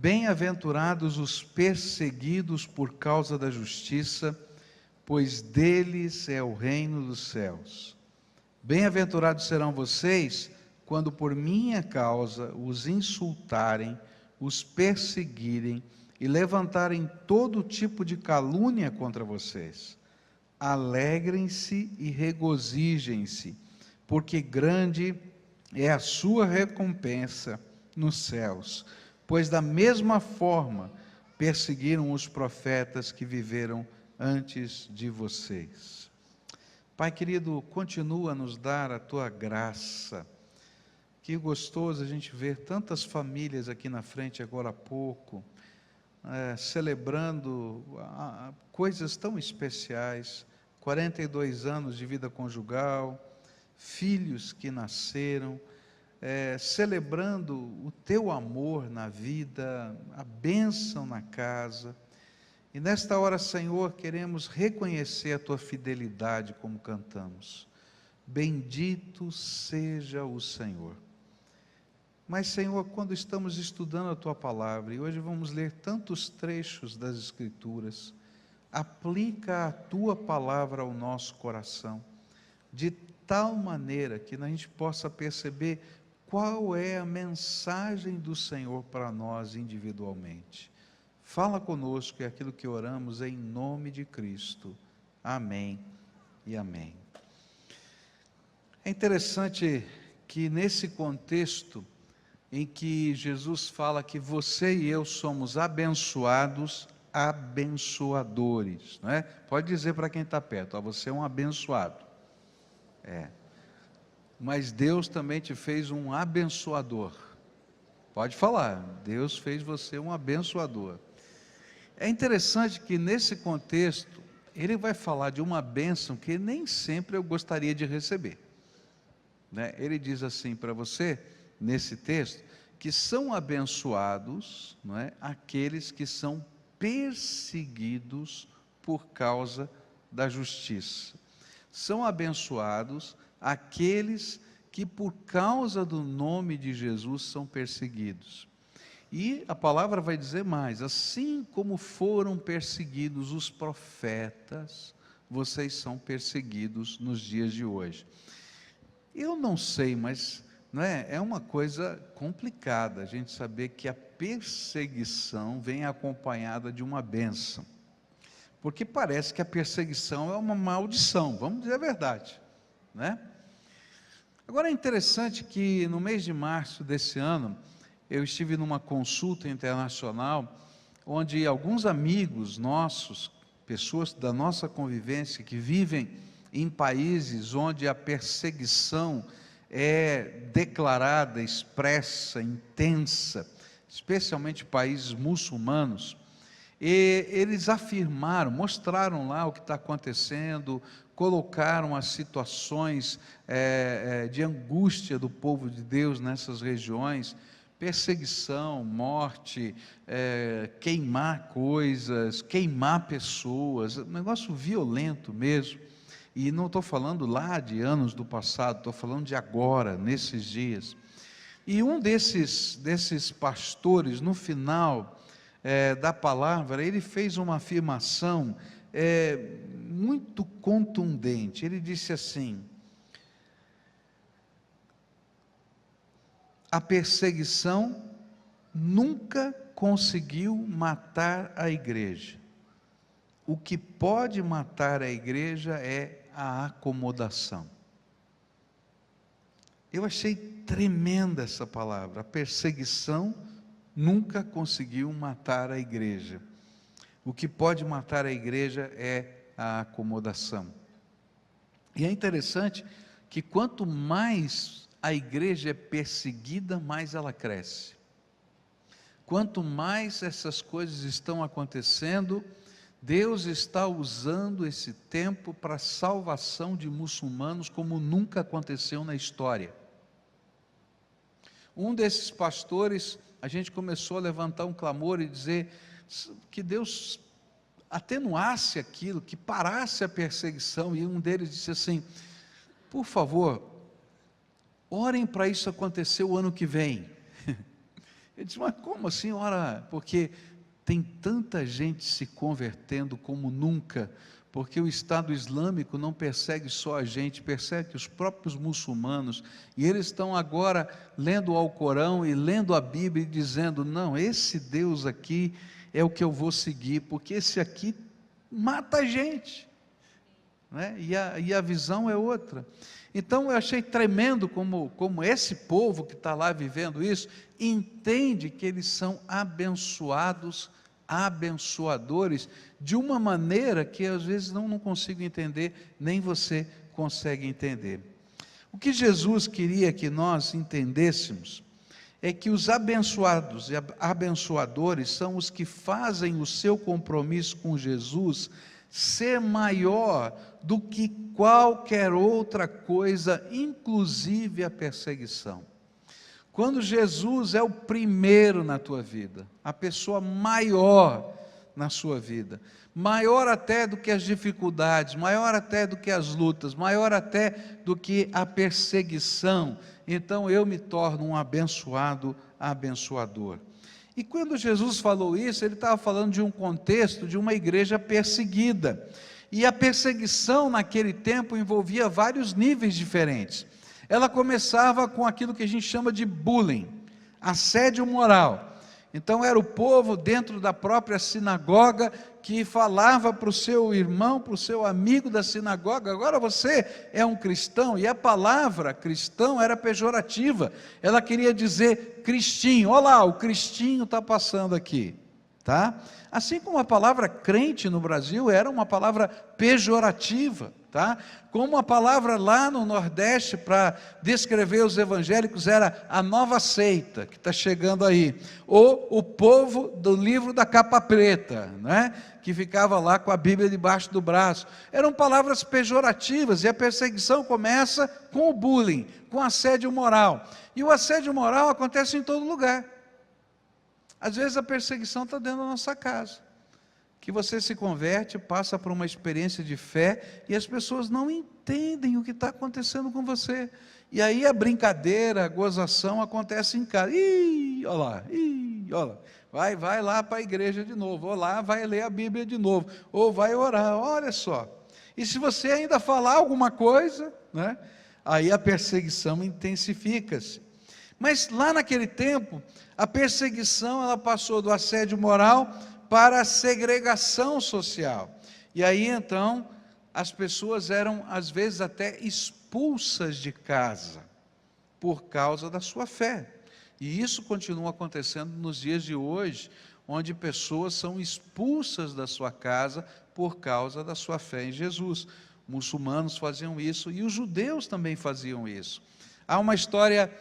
Bem-aventurados os perseguidos por causa da justiça, pois deles é o reino dos céus. Bem-aventurados serão vocês, quando por minha causa os insultarem, os perseguirem e levantarem todo tipo de calúnia contra vocês. Alegrem-se e regozijem-se, porque grande é a sua recompensa nos céus, pois da mesma forma perseguiram os profetas que viveram antes de vocês. Pai querido, continua a nos dar a tua graça. Que gostoso a gente ver tantas famílias aqui na frente agora há pouco, celebrando coisas tão especiais, 42 anos de vida conjugal, filhos que nasceram, celebrando o teu amor na vida, a bênção na casa. E nesta hora, Senhor, queremos reconhecer a tua fidelidade como cantamos. Bendito seja o Senhor. Mas, Senhor, quando estamos estudando a tua palavra, e hoje vamos ler tantos trechos das Escrituras, aplica a tua palavra ao nosso coração, de tal maneira que a gente possa perceber qual é a mensagem do Senhor para nós individualmente. Fala conosco, é aquilo que oramos em nome de Cristo. Amém e amém. É interessante que nesse contexto em que Jesus fala que você e eu somos abençoados, abençoadores, não é? Pode dizer para quem está perto, você é um abençoado. Mas Deus também te fez um abençoador. Pode falar, Deus fez você um abençoador. É interessante que nesse contexto, ele vai falar de uma bênção que nem sempre eu gostaria de receber, né? Ele diz assim para você, nesse texto, que são abençoados, não é, aqueles que são perseguidos por causa da justiça. São abençoados aqueles que por causa do nome de Jesus são perseguidos. E a palavra vai dizer mais, assim como foram perseguidos os profetas, vocês são perseguidos nos dias de hoje. Eu não sei, mas é uma coisa complicada a gente saber que a perseguição vem acompanhada de uma bênção, porque parece que a perseguição é uma maldição, vamos dizer a verdade, né? Agora é interessante que no mês de março desse ano, eu estive numa consulta internacional, onde alguns amigos nossos, pessoas da nossa convivência, que vivem em países onde a perseguição é declarada, expressa, intensa, especialmente países muçulmanos, e eles afirmaram, mostraram lá o que está acontecendo, colocaram as situações de angústia do povo de Deus nessas regiões, perseguição, morte, queimar coisas, queimar pessoas, um negócio violento mesmo. E não estou falando lá de anos do passado, estou falando de agora, nesses dias. E um desses pastores, no final da palavra, ele fez uma afirmação muito contundente. Ele disse assim: a perseguição nunca conseguiu matar a igreja. O que pode matar a igreja é a acomodação. Eu achei tremenda essa palavra. A perseguição nunca conseguiu matar a igreja. O que pode matar a igreja é a acomodação. E é interessante que quanto mais a igreja é perseguida, mais ela cresce. Quanto mais essas coisas estão acontecendo, Deus está usando esse tempo para a salvação de muçulmanos como nunca aconteceu na história. Um desses pastores, a gente começou a levantar um clamor e dizer que Deus atenuasse aquilo, que parasse a perseguição, e um deles disse assim: por favor, orem para isso acontecer o ano que vem. Ele disse, mas como assim, ora? Porque tem tanta gente se convertendo como nunca, porque o Estado Islâmico não persegue só a gente, persegue os próprios muçulmanos, e eles estão agora lendo o Alcorão e lendo a Bíblia e dizendo, não, esse Deus aqui é o que eu vou seguir, porque esse aqui mata a gente, né? E a visão é outra. Então eu achei tremendo como esse povo que está lá vivendo isso, entende que eles são abençoados, abençoadores, de uma maneira que às vezes não consigo entender, nem você consegue entender. O que Jesus queria que nós entendêssemos, é que os abençoados e abençoadores são os que fazem o seu compromisso com Jesus ser maior do que qualquer outra coisa, inclusive a perseguição. Quando Jesus é o primeiro na tua vida, a pessoa maior na sua vida, maior até do que as dificuldades, maior até do que as lutas, maior até do que a perseguição, então eu me torno um abençoado, abençoador. E quando Jesus falou isso, ele estava falando de um contexto de uma igreja perseguida, e a perseguição naquele tempo envolvia vários níveis diferentes. Ela começava com aquilo que a gente chama de bullying, assédio moral. Então era o povo dentro da própria sinagoga que falava para o seu irmão, para o seu amigo da sinagoga, agora você é um cristão, e a palavra cristão era pejorativa, ela queria dizer cristinho, olha lá, o cristinho está passando aqui, tá? Assim como a palavra crente no Brasil era uma palavra pejorativa, tá? Como a palavra lá no Nordeste para descrever os evangélicos era a nova seita que está chegando aí, ou o povo do livro da capa preta, né? Que ficava lá com a Bíblia debaixo do braço. Eram palavras pejorativas, e a perseguição começa com o bullying, com o assédio moral, e o assédio moral acontece em todo lugar. Às vezes a perseguição está dentro da nossa casa, que você se converte, passa por uma experiência de fé, e as pessoas não entendem o que está acontecendo com você, e aí a brincadeira, a gozação acontece em casa. Olha lá, vai lá para a igreja de novo, ou lá vai ler a Bíblia de novo, ou vai orar, olha só. E se você ainda falar alguma coisa, né, aí a perseguição intensifica-se. Mas lá naquele tempo, a perseguição ela passou do assédio moral para a segregação social. E aí então, as pessoas eram às vezes até expulsas de casa, por causa da sua fé. E isso continua acontecendo nos dias de hoje, onde pessoas são expulsas da sua casa por causa da sua fé em Jesus. Muçulmanos faziam isso e os judeus também faziam isso. Há uma história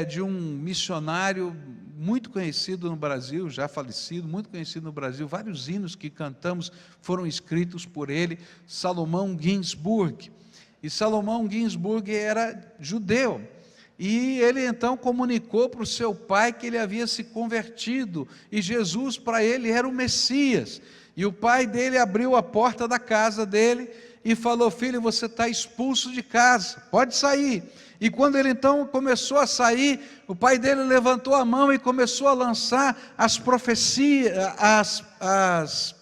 de um missionário muito conhecido no Brasil, já falecido, muito conhecido no Brasil, vários hinos que cantamos foram escritos por ele, Salomão Ginsburg. E Salomão Ginsburg era judeu, e ele então comunicou para o seu pai que ele havia se convertido, e Jesus para ele era o Messias, e o pai dele abriu a porta da casa dele, e falou, filho, você está expulso de casa, pode sair. E quando ele então começou a sair, o pai dele levantou a mão e começou a lançar as profecias, as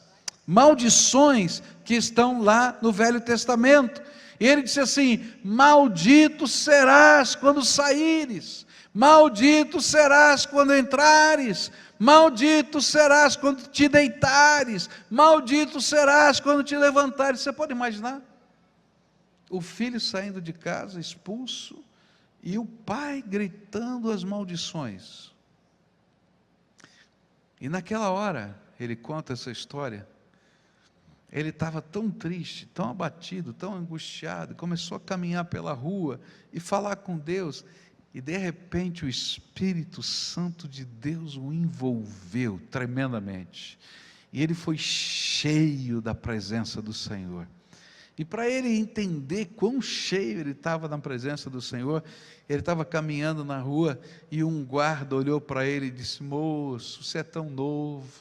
maldições que estão lá no Velho Testamento. E ele disse assim, maldito serás quando saíres, maldito serás quando entrares, maldito serás quando te deitares, maldito serás quando te levantares. Você pode imaginar? O filho saindo de casa, expulso, e o pai gritando as maldições. E naquela hora, ele conta essa história, ele estava tão triste, tão abatido, tão angustiado, começou a caminhar pela rua e falar com Deus, e de repente o Espírito Santo de Deus o envolveu tremendamente, e ele foi cheio da presença do Senhor. E para ele entender quão cheio ele estava na presença do Senhor, ele estava caminhando na rua, e um guarda olhou para ele e disse, moço, você é tão novo,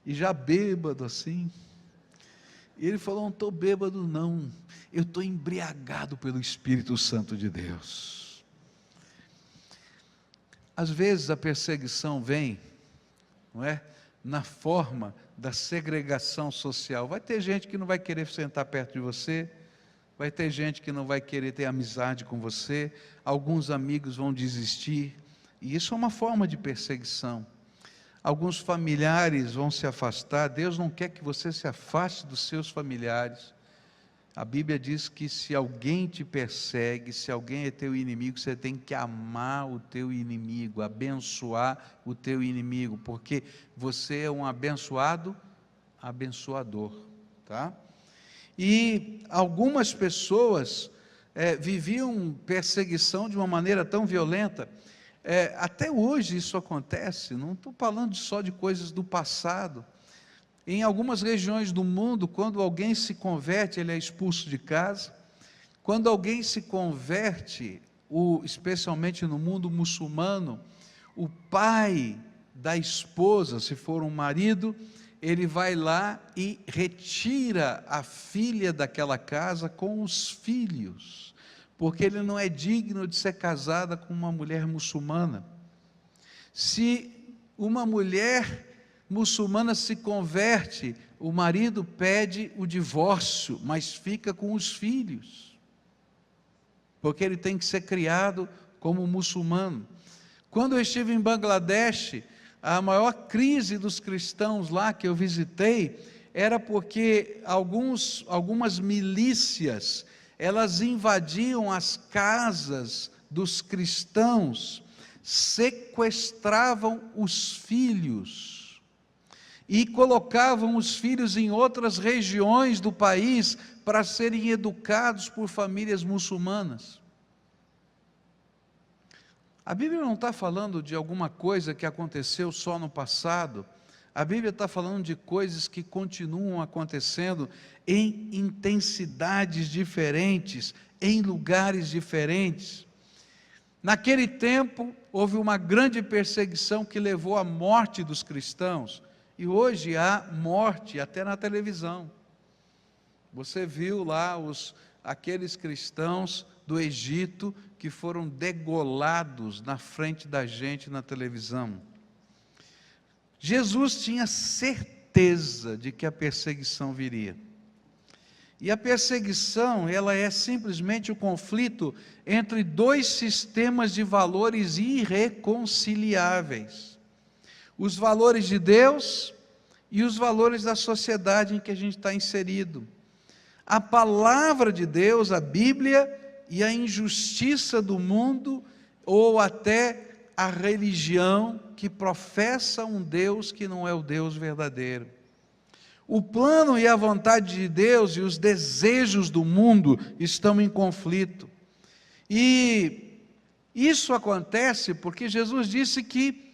e já bêbado assim. E ele falou, não estou bêbado não, eu estou embriagado pelo Espírito Santo de Deus. Às vezes a perseguição vem, não é? Na forma da segregação social. Vai ter gente que não vai querer sentar perto de você, vai ter gente que não vai querer ter amizade com você, alguns amigos vão desistir, e isso é uma forma de perseguição. Alguns familiares vão se afastar. Deus não quer que você se afaste dos seus familiares. A Bíblia diz que se alguém te persegue, se alguém é teu inimigo, você tem que amar o teu inimigo, abençoar o teu inimigo, porque você é um abençoado, abençoador, tá? E algumas pessoas viviam perseguição de uma maneira tão violenta. Até hoje isso acontece, não estou falando só de coisas do passado. Em algumas regiões do mundo, quando alguém se converte, ele é expulso de casa. Quando alguém se converte, especialmente no mundo muçulmano, o pai da esposa, se for um marido, ele vai lá e retira a filha daquela casa com os filhos, porque ele não é digno de ser casada com uma mulher muçulmana. Se uma mulher muçulmana se converte, o marido pede o divórcio, mas fica com os filhos, porque ele tem que ser criado como muçulmano. Quando eu estive em Bangladesh, a maior crise dos cristãos lá que eu visitei, era porque algumas milícias, elas invadiam as casas dos cristãos, sequestravam os filhos, e colocavam os filhos em outras regiões do país, para serem educados por famílias muçulmanas. A Bíblia não está falando de alguma coisa que aconteceu só no passado. A Bíblia está falando de coisas que continuam acontecendo em intensidades diferentes, em lugares diferentes. Naquele tempo, houve uma grande perseguição que levou à morte dos cristãos. E hoje há morte até na televisão. Você viu lá aqueles cristãos do Egito que foram degolados na frente da gente na televisão. Jesus tinha certeza de que a perseguição viria. E a perseguição, ela é simplesmente o conflito entre dois sistemas de valores irreconciliáveis. Os valores de Deus e os valores da sociedade em que a gente está inserido. A palavra de Deus, a Bíblia, e a injustiça do mundo, ou até a religião que professa um Deus que não é o Deus verdadeiro. O plano e a vontade de Deus e os desejos do mundo estão em conflito. E isso acontece porque Jesus disse que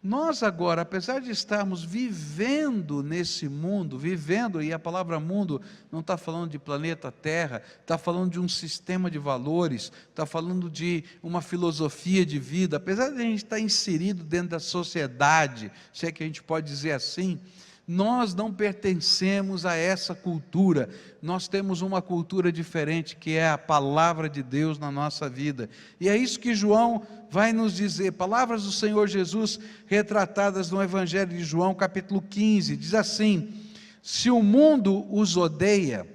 nós agora, apesar de estarmos vivendo nesse mundo, e a palavra mundo não está falando de planeta Terra, está falando de um sistema de valores, está falando de uma filosofia de vida, apesar de a gente estar inserido dentro da sociedade, se é que a gente pode dizer assim, nós não pertencemos a essa cultura, nós temos uma cultura diferente, que é a palavra de Deus na nossa vida, e é isso que João vai nos dizer, palavras do Senhor Jesus, retratadas no Evangelho de João, capítulo 15, diz assim: se o mundo os odeia,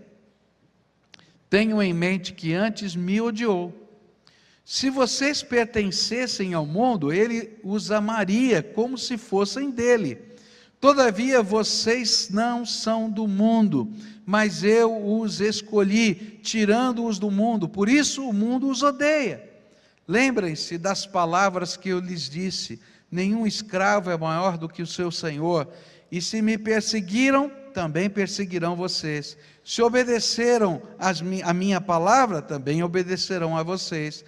tenham em mente que antes me odiou. Se vocês pertencessem ao mundo, ele os amaria como se fossem dele. Todavia vocês não são do mundo, mas eu os escolhi, tirando-os do mundo, por isso o mundo os odeia. Lembrem-se das palavras que eu lhes disse, nenhum escravo é maior do que o seu senhor, e se me perseguiram, também perseguirão vocês. Se obedeceram a minha palavra, também obedecerão a vocês.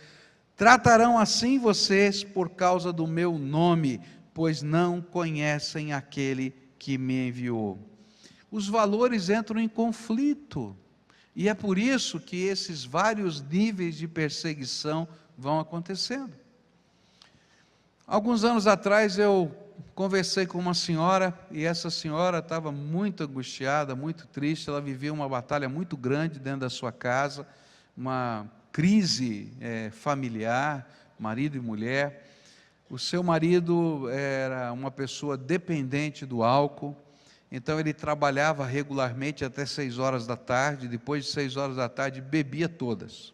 Tratarão assim vocês por causa do meu nome, pois não conhecem aquele que me enviou. Os valores entram em conflito, e é por isso que esses vários níveis de perseguição vão acontecendo. Alguns anos atrás eu conversei com uma senhora, e essa senhora estava muito angustiada, muito triste, ela vivia uma batalha muito grande dentro da sua casa, uma crise familiar, marido e mulher. o seu marido era uma pessoa dependente do álcool, então ele trabalhava regularmente até 6 horas da tarde, depois de 6 horas da tarde bebia todas,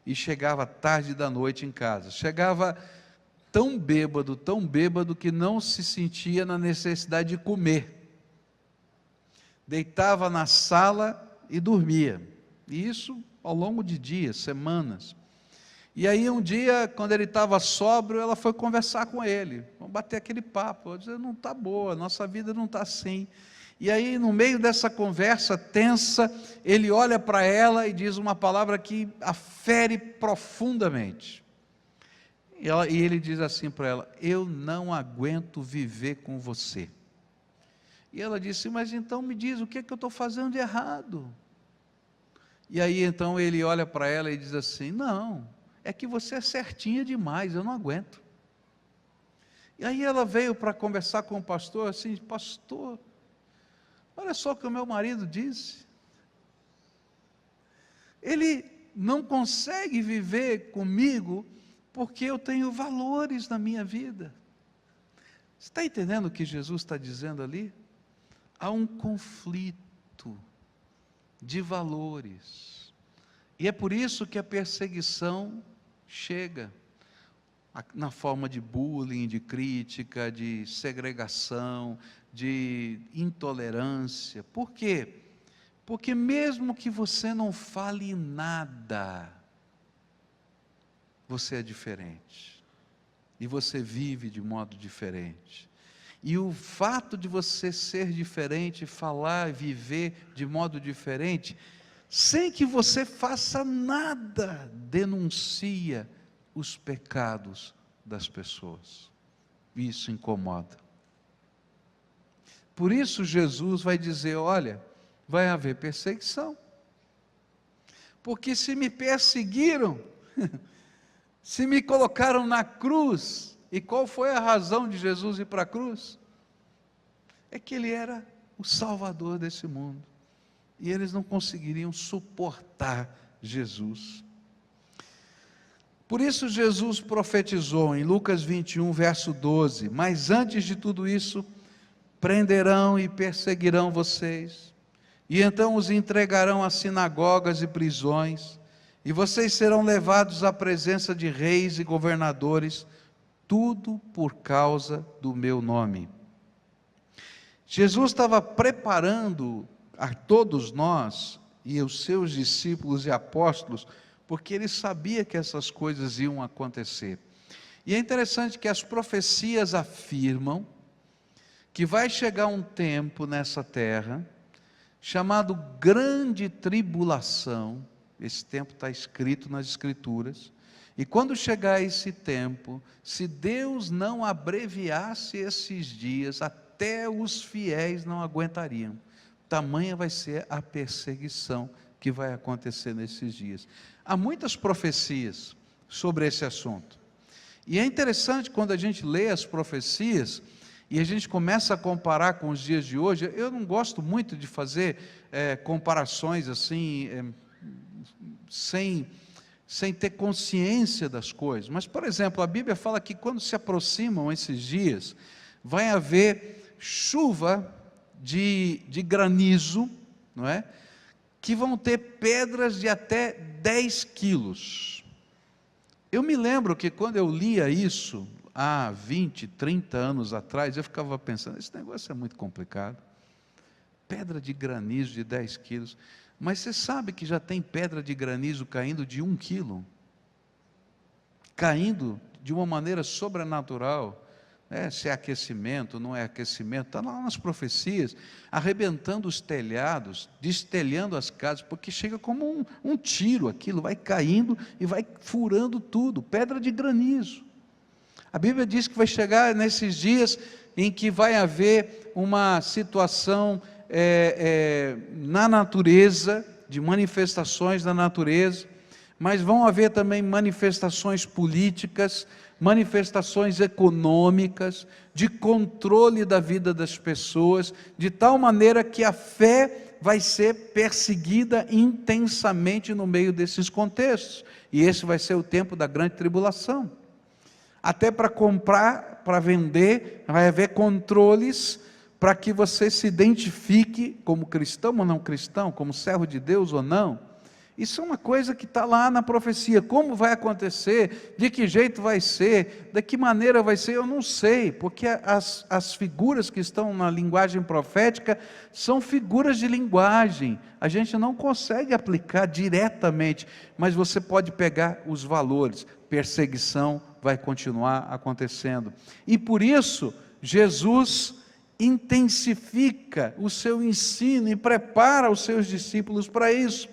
e chegava tarde da noite em casa, chegava tão bêbado, que não se sentia na necessidade de comer, deitava na sala e dormia, e isso ao longo de dias, semanas. E aí um dia, quando ele estava sóbrio, ela foi conversar com ele, vamos bater aquele papo, dizer, não está boa, nossa vida não está assim. E aí no meio dessa conversa tensa, ele olha para ela e diz uma palavra que a fere profundamente. E ele diz assim para ela, eu não aguento viver com você. E ela disse, mas então me diz, o que é que eu estou fazendo de errado? E aí então ele olha para ela e diz assim, não, é que você é certinha demais, eu não aguento. E aí ela veio para conversar com o pastor, assim, pastor, olha só o que o meu marido disse. Ele não consegue viver comigo, porque eu tenho valores na minha vida. Você está entendendo o que Jesus está dizendo ali? Há um conflito de valores, e é por isso que a perseguição chega, na forma de bullying, de crítica, de segregação, de intolerância. Por quê? Porque mesmo que você não fale nada, você é diferente, e você vive de modo diferente. E o fato de você ser diferente, falar, viver de modo diferente, sem que você faça nada, denuncia os pecados das pessoas. Isso incomoda. Por isso Jesus vai dizer, olha, vai haver perseguição. Porque se me perseguiram, se me colocaram na cruz, e qual foi a razão de Jesus ir para a cruz? É que Ele era o Salvador desse mundo, e eles não conseguiriam suportar Jesus. Por isso Jesus profetizou em Lucas 21, verso 12, mas antes de tudo isso, prenderão e perseguirão vocês, e então os entregarão a sinagogas e prisões, e vocês serão levados à presença de reis e governadores, tudo por causa do meu nome. Jesus estava preparando a todos nós, e os seus discípulos e apóstolos, porque ele sabia que essas coisas iam acontecer. E é interessante que as profecias afirmam, que vai chegar um tempo nessa terra, chamado grande tribulação, esse tempo está escrito nas Escrituras, e quando chegar esse tempo, se Deus não abreviasse esses dias, até os fiéis não aguentariam, tamanha vai ser a perseguição que vai acontecer nesses dias. Há muitas profecias sobre esse assunto, e é interessante quando a gente lê as profecias, e a gente começa a comparar com os dias de hoje. Eu não gosto muito de fazer comparações assim, sem ter consciência das coisas, mas por exemplo, a Bíblia fala que quando se aproximam esses dias, vai haver chuva de granizo, não é? Que vão ter pedras de até 10 quilos. Eu me lembro que quando eu lia isso, há 20, 30 anos atrás, eu ficava pensando, esse negócio é muito complicado, pedra de granizo de 10 quilos, mas você sabe que já tem pedra de granizo caindo de 1 quilo, caindo de uma maneira sobrenatural, se é aquecimento, não é aquecimento, está lá nas profecias, arrebentando os telhados, destelhando as casas, porque chega como um tiro, aquilo vai caindo e vai furando tudo, pedra de granizo. A Bíblia diz que vai chegar nesses dias em que vai haver uma situação na natureza, de manifestações da natureza, mas vão haver também manifestações políticas, manifestações econômicas, de controle da vida das pessoas, de tal maneira que a fé vai ser perseguida intensamente no meio desses contextos, e esse vai ser o tempo da grande tribulação. Até para comprar, para vender, vai haver controles para que você se identifique como cristão ou não cristão, como servo de Deus ou não. Isso é uma coisa que está lá na profecia. Como vai acontecer? De que jeito vai ser? De que maneira vai ser? Eu não sei, porque as figuras que estão na linguagem profética são figuras de linguagem. A gente não consegue aplicar diretamente, mas você pode pegar os valores. Perseguição vai continuar acontecendo. E por isso, Jesus intensifica o seu ensino e prepara os seus discípulos para isso.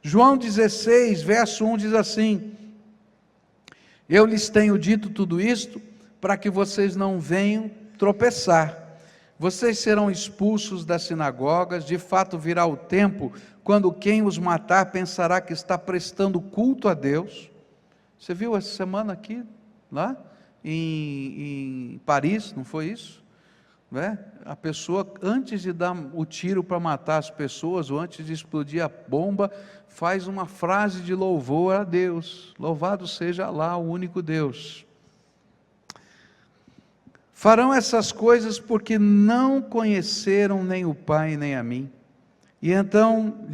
João 16, verso 1 diz assim: eu lhes tenho dito tudo isto, para que vocês não venham tropeçar. Vocês serão expulsos das sinagogas, de fato virá o tempo, quando quem os matar pensará que está prestando culto a Deus. Você viu essa semana aqui, lá, em Paris, não foi isso? A pessoa, antes de dar o tiro para matar as pessoas, ou antes de explodir a bomba, faz uma frase de louvor a Deus: louvado seja Alá, o único Deus. Farão essas coisas porque não conheceram nem o Pai nem a mim. E então,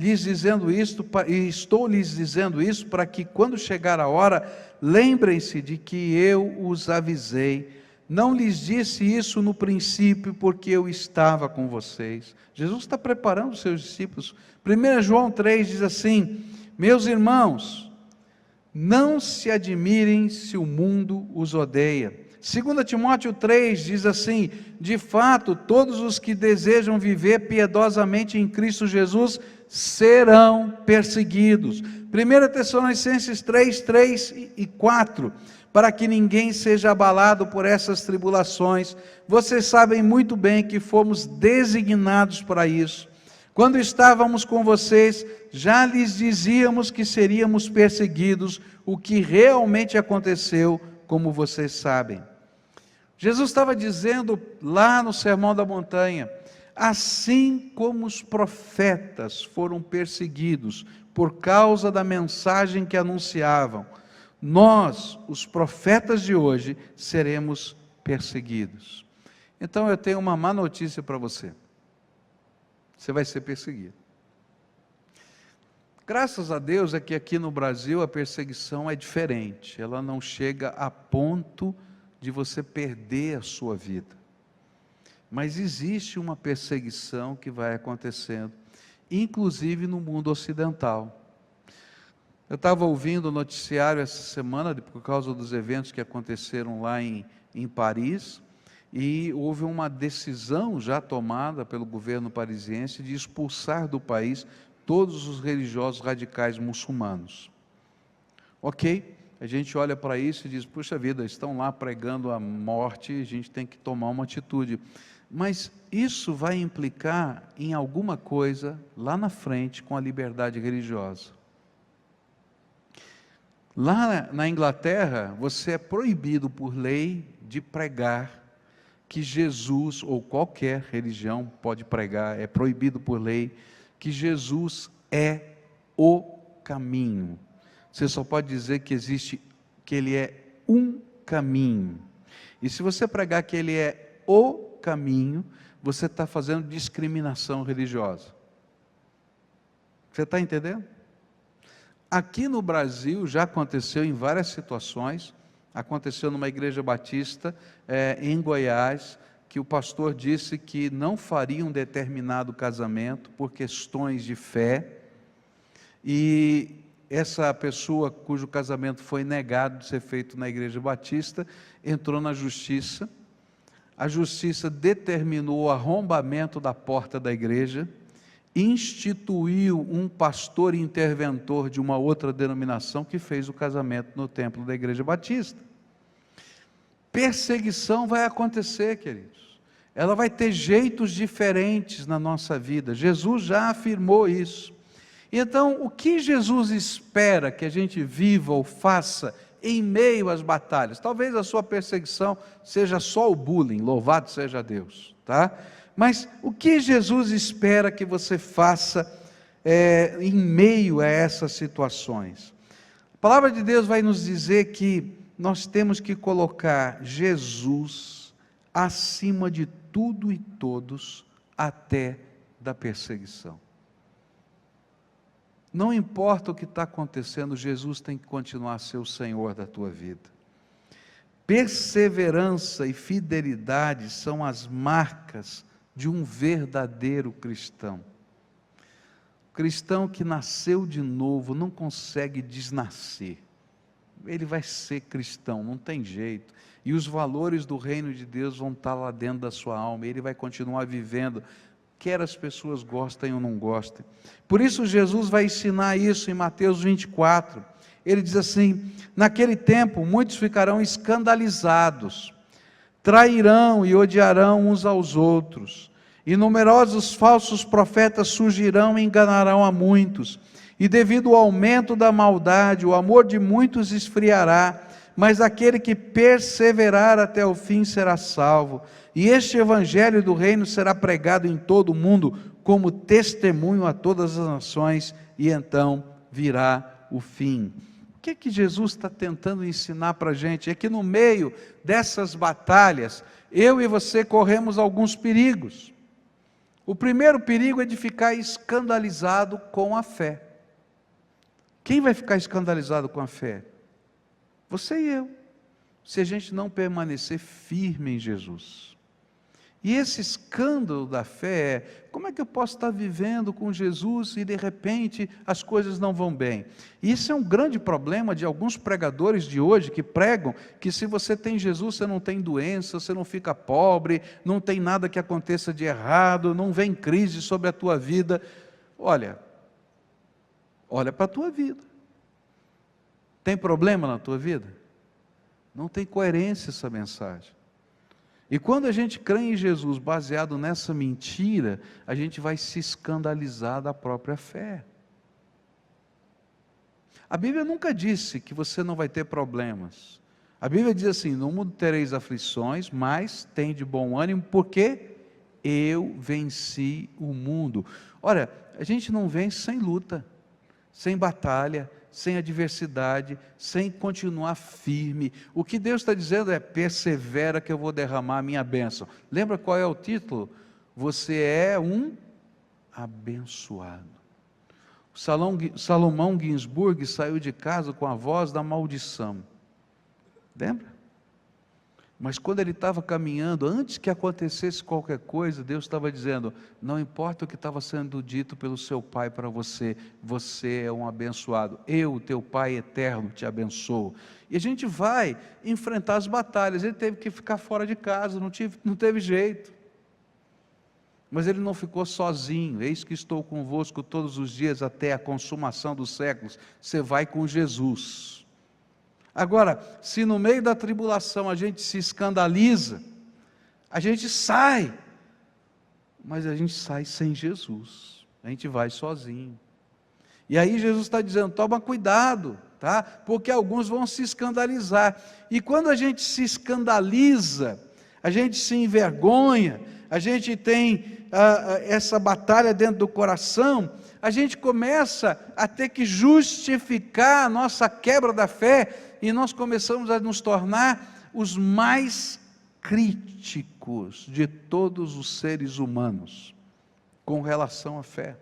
estou lhes dizendo isso para que quando chegar a hora, lembrem-se de que eu os avisei. Não lhes disse isso no princípio, porque eu estava com vocês. Jesus está preparando os seus discípulos. 1 João 3 diz assim: meus irmãos, não se admirem se o mundo os odeia. 2 Timóteo 3 diz assim: de fato, todos os que desejam viver piedosamente em Cristo Jesus serão perseguidos. 1 Tessalonicenses 3, 3 e 4, para que ninguém seja abalado por essas tribulações. Vocês sabem muito bem que fomos designados para isso. Quando estávamos com vocês, já lhes dizíamos que seríamos perseguidos, o que realmente aconteceu, como vocês sabem. Jesus estava dizendo lá no Sermão da Montanha: assim como os profetas foram perseguidos por causa da mensagem que anunciavam, nós, os profetas de hoje, seremos perseguidos. Então eu tenho uma má notícia para você: você vai ser perseguido. Graças a Deus é que aqui no Brasil a perseguição é diferente, ela não chega a ponto de você perder a sua vida, mas existe uma perseguição que vai acontecendo, inclusive no mundo ocidental. Eu estava ouvindo o noticiário essa semana, por causa dos eventos que aconteceram lá em Paris, e houve uma decisão já tomada pelo governo parisiense de expulsar do país todos os religiosos radicais muçulmanos. Ok, a gente olha para isso e diz: puxa vida, estão lá pregando a morte, a gente tem que tomar uma atitude. Mas isso vai implicar em alguma coisa lá na frente com a liberdade religiosa. Lá na Inglaterra, você é proibido por lei de pregar que Jesus, ou qualquer religião pode pregar, é proibido por lei, que Jesus é o caminho. Você só pode dizer que Ele é um caminho. E se você pregar que Ele é o caminho, você está fazendo discriminação religiosa. Você está entendendo? Aqui no Brasil já aconteceu em várias situações. Aconteceu numa igreja batista em Goiás, que o pastor disse que não faria um determinado casamento por questões de fé, e essa pessoa cujo casamento foi negado de ser feito na igreja batista, entrou na justiça. A justiça determinou o arrombamento da porta da igreja, instituiu um pastor interventor de uma outra denominação que fez o casamento no templo da igreja batista. Perseguição vai acontecer, queridos. Ela vai ter jeitos diferentes na nossa vida. Jesus já afirmou isso. Então, o que Jesus espera que a gente viva ou faça em meio às batalhas? Talvez a sua perseguição seja só o bullying, louvado seja Deus, tá? Mas o que Jesus espera que você faça em meio a essas situações? A palavra de Deus vai nos dizer que nós temos que colocar Jesus acima de tudo e todos, até da perseguição. Não importa o que está acontecendo, Jesus tem que continuar a ser o Senhor da tua vida. Perseverança e fidelidade são as marcas de um verdadeiro cristão. O cristão que nasceu de novo não consegue desnascer. Ele vai ser cristão, não tem jeito. E os valores do reino de Deus vão estar lá dentro da sua alma. Ele vai continuar vivendo, quer as pessoas gostem ou não gostem. Por isso Jesus vai ensinar isso em Mateus 24. Ele diz assim: naquele tempo muitos ficarão escandalizados, trairão e odiarão uns aos outros, e numerosos falsos profetas surgirão e enganarão a muitos, e devido ao aumento da maldade, o amor de muitos esfriará, mas aquele que perseverar até o fim será salvo. E este evangelho do reino será pregado em todo o mundo, como testemunho a todas as nações, e então virá o fim. O que Jesus está tentando ensinar para a gente? É que no meio dessas batalhas, eu e você corremos alguns perigos. O primeiro perigo é de ficar escandalizado com a fé. Quem vai ficar escandalizado com a fé? Você e eu, se a gente não permanecer firme em Jesus. E esse escândalo da fé é: como é que eu posso estar vivendo com Jesus e de repente as coisas não vão bem? E isso é um grande problema de alguns pregadores de hoje, que pregam que se você tem Jesus, você não tem doença, você não fica pobre, não tem nada que aconteça de errado, não vem crise sobre a tua vida. Olha para a tua vida. Tem problema na tua vida? Não tem coerência essa mensagem. E quando a gente crê em Jesus baseado nessa mentira, a gente vai se escandalizar da própria fé. A Bíblia nunca disse que você não vai ter problemas. A Bíblia diz assim: no mundo tereis aflições, mas tem de bom ânimo, porque eu venci o mundo. Olha, a gente não vence sem luta, sem batalha, sem adversidade, sem continuar firme. O que Deus está dizendo é: persevera que eu vou derramar a minha bênção. Lembra qual é o título? Você é um abençoado. Salomão Ginsburg saiu de casa com a voz da maldição. Lembra? Mas quando ele estava caminhando, antes que acontecesse qualquer coisa, Deus estava dizendo: não importa o que estava sendo dito pelo seu pai para você, você é um abençoado. Eu, teu Pai eterno, te abençoo. E a gente vai enfrentar as batalhas. Ele teve que ficar fora de casa, não teve jeito. Mas ele não ficou sozinho. Eis que estou convosco todos os dias até a consumação dos séculos. Você vai com Jesus. Agora, se no meio da tribulação a gente se escandaliza, a gente sai, mas a gente sai sem Jesus, a gente vai sozinho. E aí Jesus está dizendo: toma cuidado, tá? Porque alguns vão se escandalizar. E quando a gente se escandaliza, a gente se envergonha, a gente tem essa batalha dentro do coração, a gente começa a ter que justificar a nossa quebra da fé, e nós começamos a nos tornar os mais críticos de todos os seres humanos com relação à fé.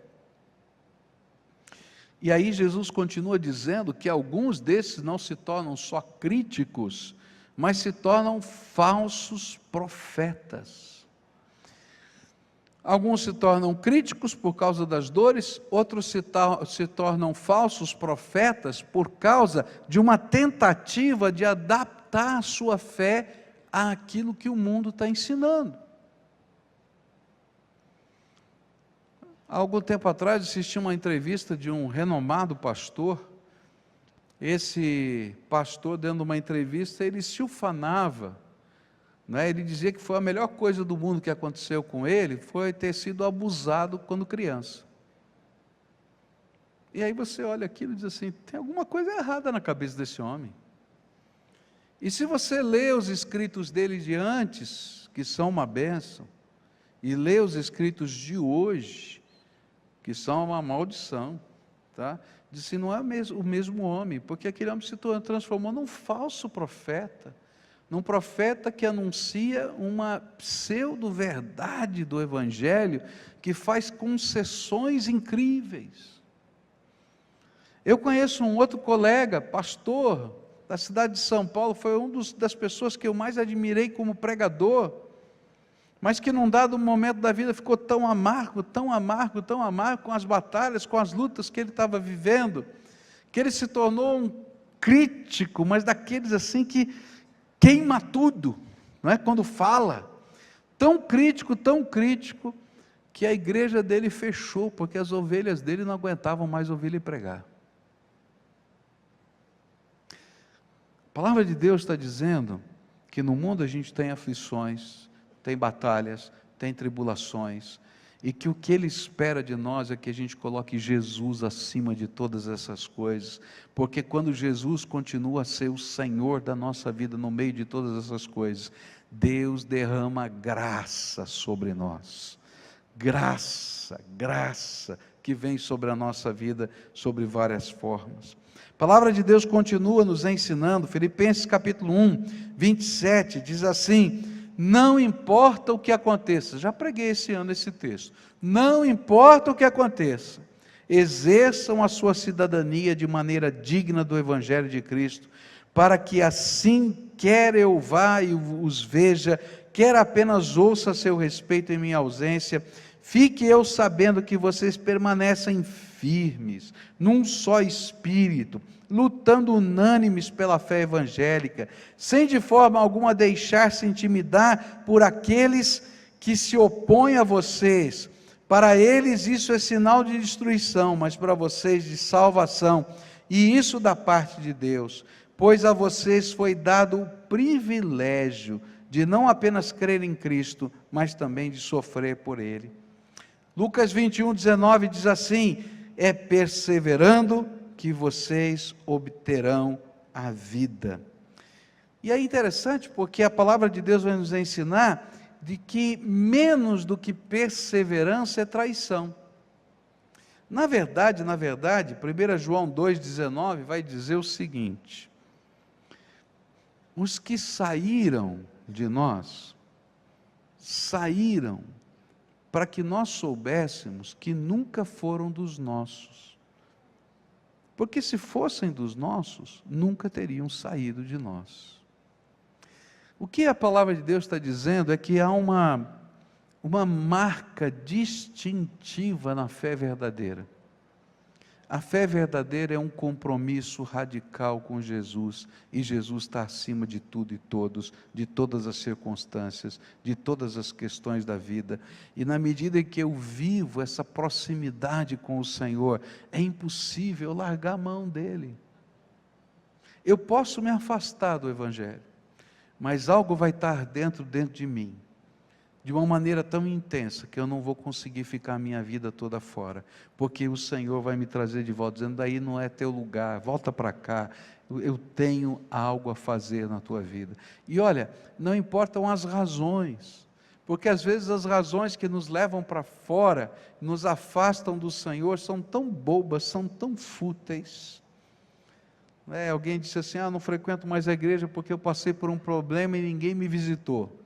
E aí Jesus continua dizendo que alguns desses não se tornam só críticos, mas se tornam falsos profetas. Alguns se tornam críticos por causa das dores, outros se tornam falsos profetas por causa de uma tentativa de adaptar a sua fé àquilo que o mundo está ensinando. Há algum tempo atrás assisti uma entrevista de um renomado pastor. Esse pastor, dentro de uma entrevista, ele se ufanava, ele dizia que foi a melhor coisa do mundo que aconteceu com ele, foi ter sido abusado quando criança. E aí você olha aquilo e diz assim: tem alguma coisa errada na cabeça desse homem. E se você lê os escritos dele de antes, que são uma bênção, e lê os escritos de hoje, que são uma maldição, tá? Disse, não é o mesmo homem, porque aquele homem se transformou num falso profeta, num profeta que anuncia uma pseudo-verdade do Evangelho, que faz concessões incríveis. Eu conheço um outro colega, pastor, da cidade de São Paulo, foi das pessoas que eu mais admirei como pregador, mas que num dado momento da vida ficou tão amargo, tão amargo, tão amargo, com as batalhas, com as lutas que ele estava vivendo, que ele se tornou um crítico, mas daqueles assim que queima tudo, não é? Quando fala, tão crítico, que a igreja dele fechou, porque as ovelhas dele não aguentavam mais ouvir ele pregar. A palavra de Deus está dizendo que no mundo a gente tem aflições, tem batalhas, tem tribulações, e que o que Ele espera de nós é que a gente coloque Jesus acima de todas essas coisas, porque quando Jesus continua a ser o Senhor da nossa vida no meio de todas essas coisas, Deus derrama graça sobre nós, graça que vem sobre a nossa vida, sobre várias formas. A palavra de Deus continua nos ensinando, Filipenses capítulo 1, 27, diz assim, não importa o que aconteça, já preguei esse ano esse texto, não importa o que aconteça, exerçam a sua cidadania de maneira digna do Evangelho de Cristo, para que assim, quer eu vá e os veja, quer apenas ouça a seu respeito em minha ausência, fique eu sabendo que vocês permanecem firmes, num só espírito, lutando unânimes pela fé evangélica, sem de forma alguma deixar-se intimidar por aqueles que se opõem a vocês. Para eles isso é sinal de destruição, mas para vocês de salvação, e isso da parte de Deus, pois a vocês foi dado o privilégio de não apenas crer em Cristo, mas também de sofrer por Ele. Lucas 21, 19 diz assim, é perseverando que vocês obterão a vida. E é interessante porque a palavra de Deus vai nos ensinar de que menos do que perseverança é traição. Na verdade, 1 João 2,19 vai dizer o seguinte, os que saíram de nós, saíram para que nós soubéssemos que nunca foram dos nossos. Porque se fossem dos nossos, nunca teriam saído de nós. O que a palavra de Deus está dizendo é que há uma marca distintiva na fé verdadeira. A fé verdadeira é um compromisso radical com Jesus, e Jesus está acima de tudo e todos, de todas as circunstâncias, de todas as questões da vida, e na medida em que eu vivo essa proximidade com o Senhor, é impossível largar a mão dEle. Eu posso me afastar do Evangelho, mas algo vai estar dentro de mim, de uma maneira tão intensa, que eu não vou conseguir ficar a minha vida toda fora, porque o Senhor vai me trazer de volta, dizendo, daí não é teu lugar, volta para cá, eu tenho algo a fazer na tua vida. E olha, não importam as razões, porque às vezes as razões que nos levam para fora, nos afastam do Senhor, são tão bobas, são tão fúteis. Alguém disse assim, não frequento mais a igreja porque eu passei por um problema e ninguém me visitou.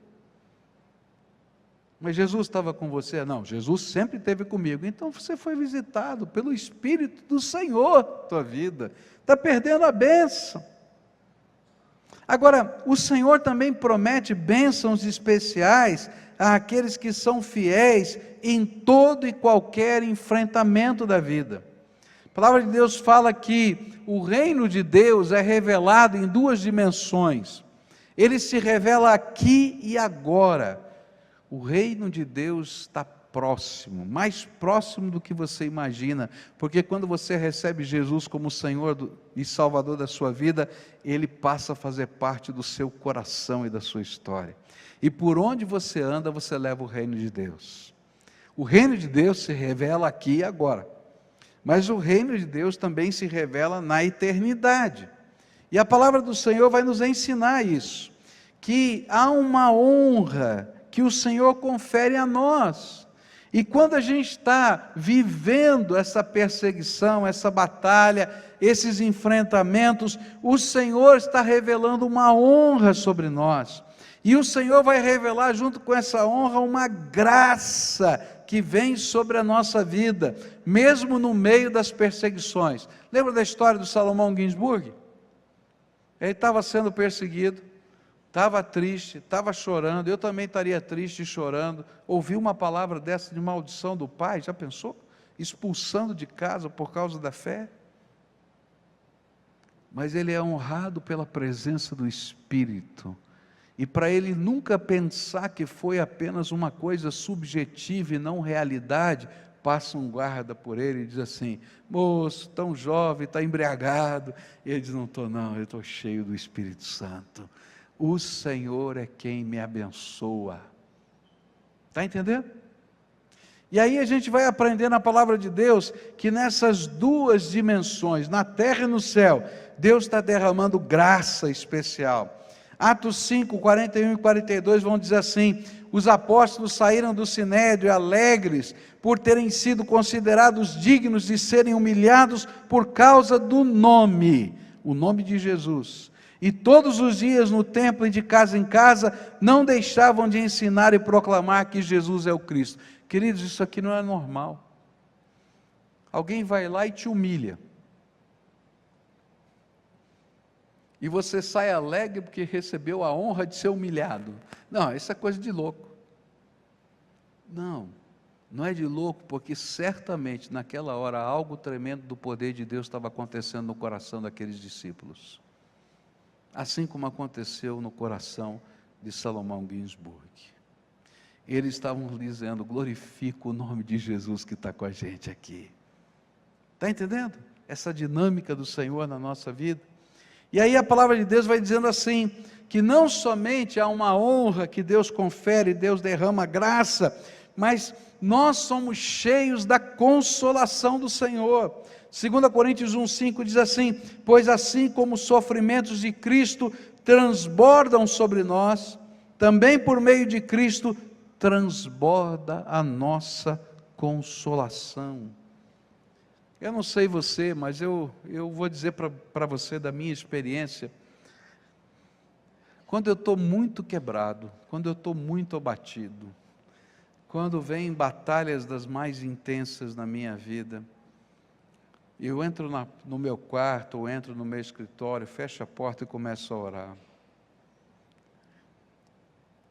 Mas Jesus estava com você? Não, Jesus sempre esteve comigo. Então você foi visitado pelo Espírito do Senhor, tua vida. Está perdendo a bênção. Agora, o Senhor também promete bênçãos especiais àqueles que são fiéis em todo e qualquer enfrentamento da vida. A palavra de Deus fala que o reino de Deus é revelado em duas dimensões. Ele se revela aqui e agora. O reino de Deus está próximo, mais próximo do que você imagina, porque quando você recebe Jesus como Senhor e Salvador da sua vida, Ele passa a fazer parte do seu coração e da sua história. E por onde você anda, você leva o reino de Deus. O reino de Deus se revela aqui e agora, mas o reino de Deus também se revela na eternidade. E a palavra do Senhor vai nos ensinar isso, que há uma honra que o Senhor confere a nós, E quando a gente está vivendo essa perseguição, essa batalha, esses enfrentamentos, o Senhor está revelando uma honra sobre nós. E o Senhor vai revelar junto com essa honra uma graça que vem sobre a nossa vida, mesmo no meio das perseguições. Lembra da história do Salomão Ginsburg? Ele estava sendo perseguido, estava triste, estava chorando, eu também estaria triste e chorando, ouvi uma palavra dessa de maldição do pai, já pensou? Expulsando de casa por causa da fé. Mas ele é honrado pela presença do Espírito, e para ele nunca pensar que foi apenas uma coisa subjetiva e não realidade, passa um guarda por ele e diz assim: moço, tão jovem, está embriagado. E ele diz: não estou não, eu estou cheio do Espírito Santo. O Senhor é quem me abençoa. Está entendendo? E aí a gente vai aprender na palavra de Deus, que nessas duas dimensões, na terra e no céu, Deus está derramando graça especial. Atos 5, 41 e 42 vão dizer assim: os apóstolos saíram do sinédrio alegres, por terem sido considerados dignos de serem humilhados por causa do nome, o nome de Jesus. E todos os dias no templo e de casa em casa, não deixavam de ensinar e proclamar que Jesus é o Cristo. Queridos, isso aqui não é normal. Alguém vai lá e te humilha, e você sai alegre porque recebeu a honra de ser humilhado. Não, isso é coisa de louco. Não, não é de louco, porque certamente naquela hora algo tremendo do poder de Deus estava acontecendo no coração daqueles discípulos. Assim como aconteceu no coração de Salomão Ginsburg. Eles estavam dizendo: glorifica o nome de Jesus que está com a gente aqui. Está entendendo? Essa dinâmica do Senhor na nossa vida. E aí a palavra de Deus vai dizendo assim, que não somente há uma honra que Deus confere, Deus derrama graça, mas nós somos cheios da consolação do Senhor. 2 Coríntios 1,5 diz assim: pois assim como os sofrimentos de Cristo transbordam sobre nós, também por meio de Cristo transborda a nossa consolação. Eu não sei você, mas eu vou dizer para você da minha experiência. Quando eu estou muito quebrado, quando eu estou muito abatido, quando vem batalhas das mais intensas na minha vida, eu entro no meu quarto, ou entro no meu escritório, fecho a porta e começo a orar.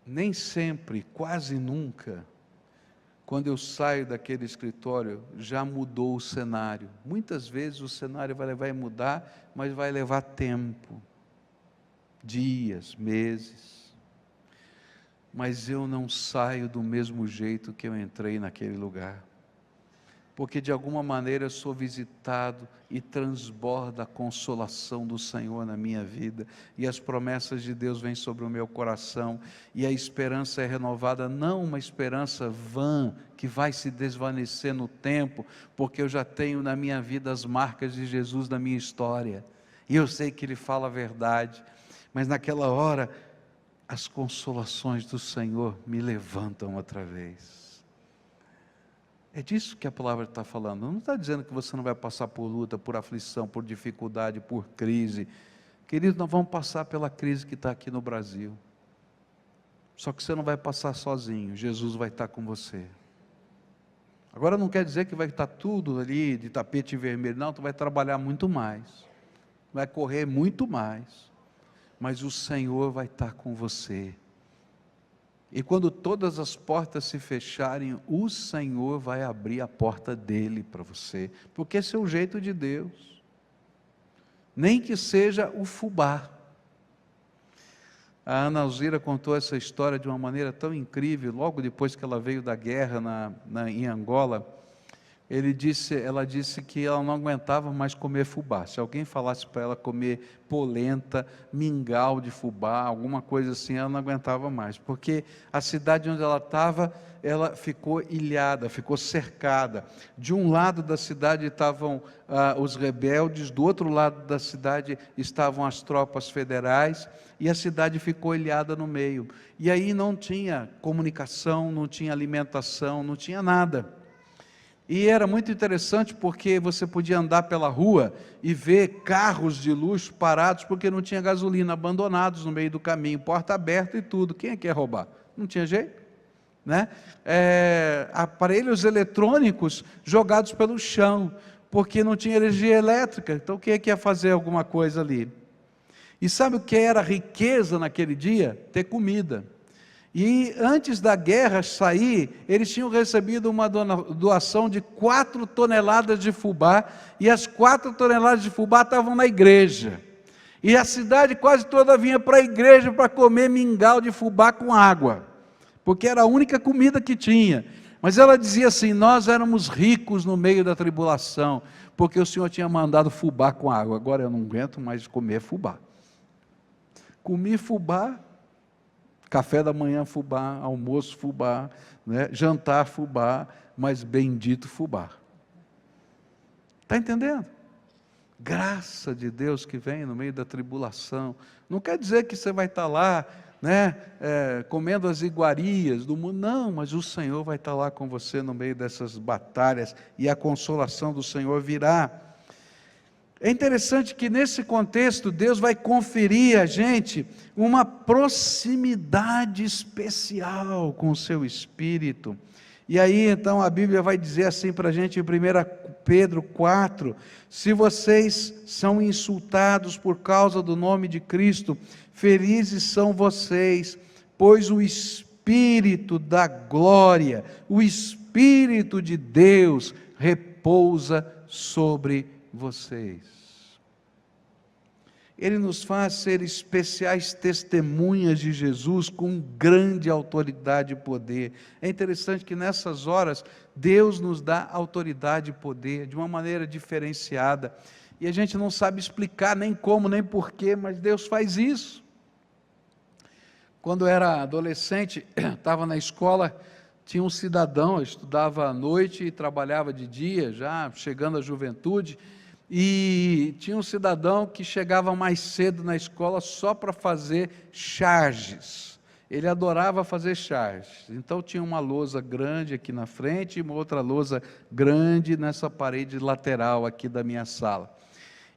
Nem sempre, quase nunca, quando eu saio daquele escritório, já mudou o cenário. Muitas vezes o cenário vai mudar, mas vai levar tempo, dias, meses. Mas eu não saio do mesmo jeito que eu entrei naquele lugar. Porque de alguma maneira eu sou visitado e transborda a consolação do Senhor na minha vida, e as promessas de Deus vêm sobre o meu coração, e a esperança é renovada, não uma esperança vã, que vai se desvanecer no tempo, porque eu já tenho na minha vida as marcas de Jesus na minha história, e eu sei que Ele fala a verdade, mas naquela hora, as consolações do Senhor me levantam outra vez. É disso que a palavra está falando. Não está dizendo que você não vai passar por luta, por aflição, por dificuldade, por crise. Queridos, nós vamos passar pela crise que está aqui no Brasil. Só que você não vai passar sozinho, Jesus vai estar com você. Agora não quer dizer que vai estar tudo ali de tapete vermelho, não, tu vai trabalhar muito mais, vai correr muito mais, mas o Senhor vai estar com você. E quando todas as portas se fecharem, o Senhor vai abrir a porta dele para você, porque esse é o jeito de Deus, nem que seja o fubá. A Ana Alzira contou essa história de uma maneira tão incrível, logo depois que ela veio da guerra em Angola. ela disse que ela não aguentava mais comer fubá. Se alguém falasse para ela comer polenta, mingau de fubá, alguma coisa assim, ela não aguentava mais, porque a cidade onde ela estava, ela ficou ilhada, ficou cercada. De um lado da cidade estavam os rebeldes, do outro lado da cidade estavam as tropas federais, e a cidade ficou ilhada no meio. E aí não tinha comunicação, não tinha alimentação, não tinha nada. E era muito interessante porque você podia andar pela rua e ver carros de luxo parados porque não tinha gasolina, abandonados no meio do caminho, porta aberta e tudo. Quem é que ia roubar? Não tinha jeito, né? Aparelhos eletrônicos jogados pelo chão, porque não tinha energia elétrica. Então quem é que ia fazer alguma coisa ali? E sabe o que era riqueza naquele dia? Ter comida. E antes da guerra sair, eles tinham recebido uma doação de 4 toneladas de fubá, e as 4 toneladas de fubá estavam na igreja. E a cidade quase toda vinha para a igreja para comer mingau de fubá com água, porque era a única comida que tinha. Mas ela dizia assim: nós éramos ricos no meio da tribulação, porque o Senhor tinha mandado fubá com água. Agora eu não aguento mais comer fubá. Comi fubá, café da manhã fubá, almoço fubá, né? Jantar fubá, mas bendito fubá. Está entendendo? Graça de Deus que vem no meio da tribulação. Não quer dizer que você vai estar lá, né, comendo as iguarias do mundo. Não, mas o Senhor vai estar lá com você no meio dessas batalhas, e a consolação do Senhor virá. É interessante que nesse contexto Deus vai conferir a gente uma proximidade especial com o seu Espírito. E aí então a Bíblia vai dizer assim para a gente em 1 Pedro 4, se vocês são insultados por causa do nome de Cristo, felizes são vocês, pois o Espírito da glória, o Espírito de Deus repousa sobre vocês. Ele nos faz ser especiais testemunhas de Jesus com grande autoridade e poder. É interessante que nessas horas Deus nos dá autoridade e poder de uma maneira diferenciada, e a gente não sabe explicar nem como, nem porquê, mas Deus faz isso. Quando eu era adolescente, estava na escola, tinha um cidadão, eu estudava à noite e trabalhava de dia, já chegando à juventude, e tinha um cidadão que chegava mais cedo na escola só para fazer charges. Ele adorava fazer charges. Então tinha uma lousa grande aqui na frente e uma outra lousa grande nessa parede lateral aqui da minha sala.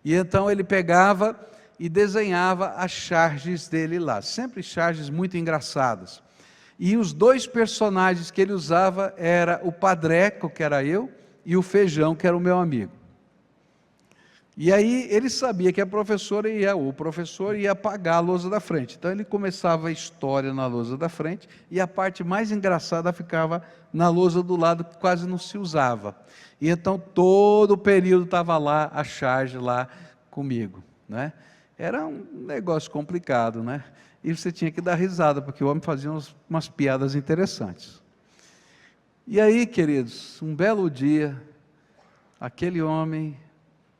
E então ele pegava e desenhava as charges dele lá, sempre charges muito engraçadas. E os 2 personagens que ele usava era o Padreco, que era eu, e o Feijão, que era o meu amigo. E aí ele sabia que o professor ia apagar a lousa da frente. Então ele começava a história na lousa da frente, e a parte mais engraçada ficava na lousa do lado, que quase não se usava. E então todo o período estava lá, a charge lá comigo, né? Era um negócio complicado, né? E você tinha que dar risada, porque o homem fazia umas piadas interessantes. E aí, queridos, um belo dia, aquele homem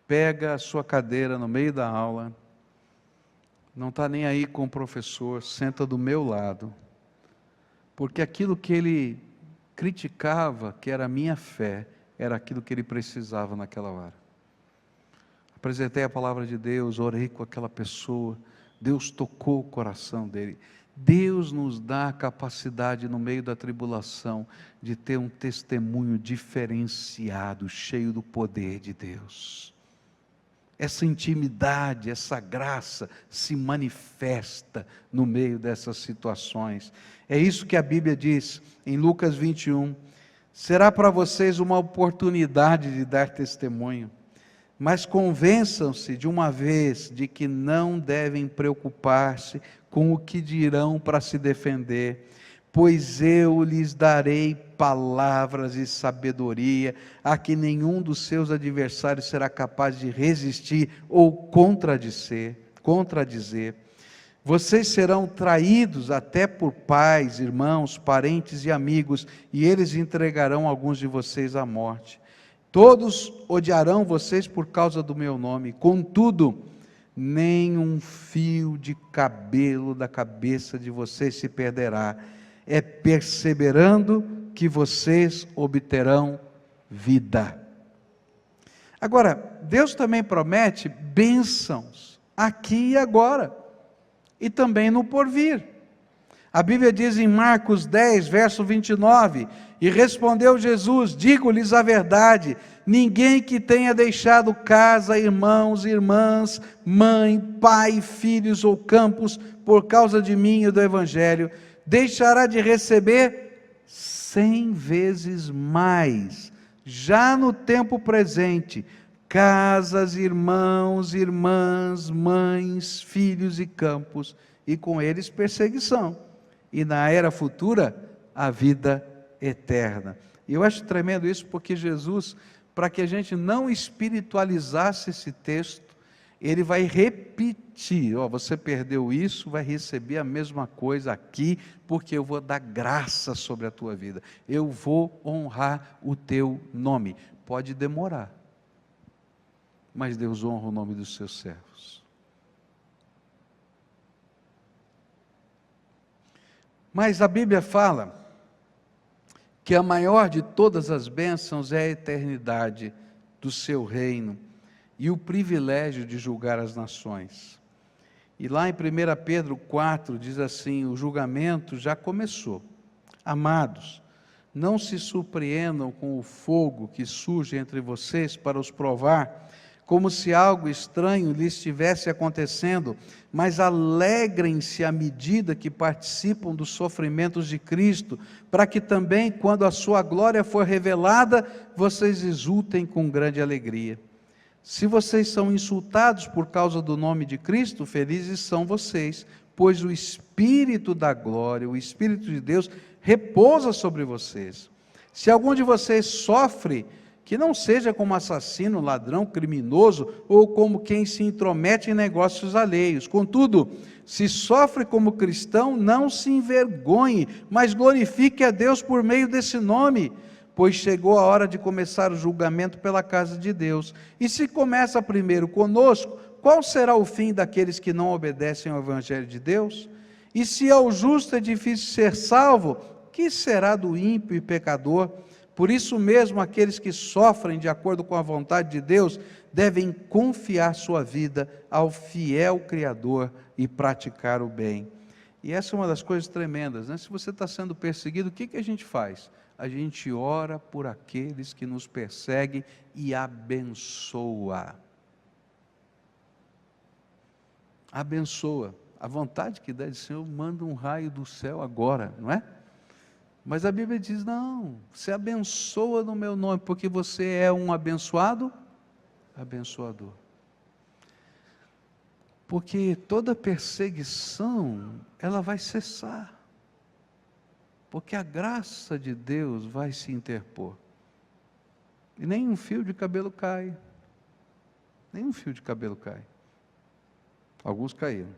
pega a sua cadeira no meio da aula, não está nem aí com o professor, senta do meu lado, porque aquilo que ele criticava, que era a minha fé, era aquilo que ele precisava naquela hora. Apresentei a palavra de Deus, orei com aquela pessoa, Deus tocou o coração dele. Deus nos dá a capacidade no meio da tribulação de ter um testemunho diferenciado, cheio do poder de Deus. Essa intimidade, essa graça se manifesta no meio dessas situações. É isso que a Bíblia diz em Lucas 21. Será para vocês uma oportunidade de dar testemunho, mas convençam-se de uma vez de que não devem preocupar-se com o que dirão para se defender, pois eu lhes darei palavras e sabedoria, a que nenhum dos seus adversários será capaz de resistir ou contradizer. Vocês serão traídos até por pais, irmãos, parentes e amigos, e eles entregarão alguns de vocês à morte. Todos odiarão vocês por causa do meu nome, contudo, nem um fio de cabelo da cabeça de vocês se perderá. É perseverando que vocês obterão vida. Agora, Deus também promete bênçãos aqui e agora, e também no porvir. A Bíblia diz em Marcos 10, verso 29, e respondeu Jesus: digo-lhes a verdade, ninguém que tenha deixado casa, irmãos, irmãs, mãe, pai, filhos ou campos, por causa de mim e do Evangelho, deixará de receber 100 vezes mais, já no tempo presente, casas, irmãos, irmãs, mães, filhos e campos, e com eles perseguição, e na era futura, a vida eterna. E eu acho tremendo isso, porque Jesus, para que a gente não espiritualizasse esse texto, ele vai repetir: você perdeu isso, vai receber a mesma coisa aqui, porque eu vou dar graça sobre a tua vida, eu vou honrar o teu nome. Pode demorar, mas Deus honra o nome dos seus servos. Mas a Bíblia fala que a maior de todas as bênçãos é a eternidade do seu reino e o privilégio de julgar as nações. E lá em 1 Pedro 4 diz assim: o julgamento já começou. Amados, não se surpreendam com o fogo que surge entre vocês para os provar, como se algo estranho lhes estivesse acontecendo, mas alegrem-se à medida que participam dos sofrimentos de Cristo, para que também, quando a sua glória for revelada, vocês exultem com grande alegria. Se vocês são insultados por causa do nome de Cristo, felizes são vocês, pois o Espírito da glória, o Espírito de Deus, repousa sobre vocês. Se algum de vocês sofre, que não seja como assassino, ladrão, criminoso, ou como quem se intromete em negócios alheios. Contudo, se sofre como cristão, não se envergonhe, mas glorifique a Deus por meio desse nome, pois chegou a hora de começar o julgamento pela casa de Deus. E se começa primeiro conosco, qual será o fim daqueles que não obedecem ao Evangelho de Deus? E se ao justo é difícil ser salvo, que será do ímpio e pecador? Por isso mesmo, aqueles que sofrem de acordo com a vontade de Deus, devem confiar sua vida ao fiel Criador e praticar o bem. E essa é uma das coisas tremendas, né? Se você está sendo perseguido, o que a gente faz? A gente ora por aqueles que nos perseguem e abençoa. Abençoa. A vontade que dá de Senhor, manda um raio do céu agora, não é? Mas a Bíblia diz: não, você abençoa no meu nome, porque você é um abençoado, abençoador. Porque toda perseguição, ela vai cessar. Porque a graça de Deus vai se interpor. E nem um fio de cabelo cai. Nem um fio de cabelo cai. Alguns caíram.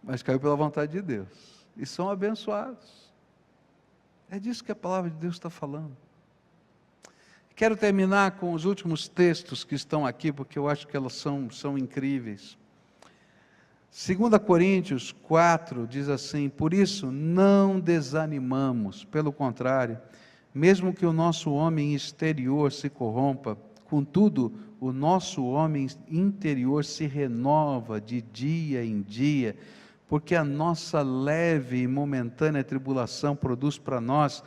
Mas caiu pela vontade de Deus. E são abençoados. É disso que a palavra de Deus está falando. Quero terminar com os últimos textos que estão aqui, porque eu acho que elas são incríveis. 2 Coríntios 4 diz assim: por isso não desanimamos, pelo contrário, mesmo que o nosso homem exterior se corrompa, contudo, o nosso homem interior se renova de dia em dia, porque a nossa leve e momentânea tribulação produz para nós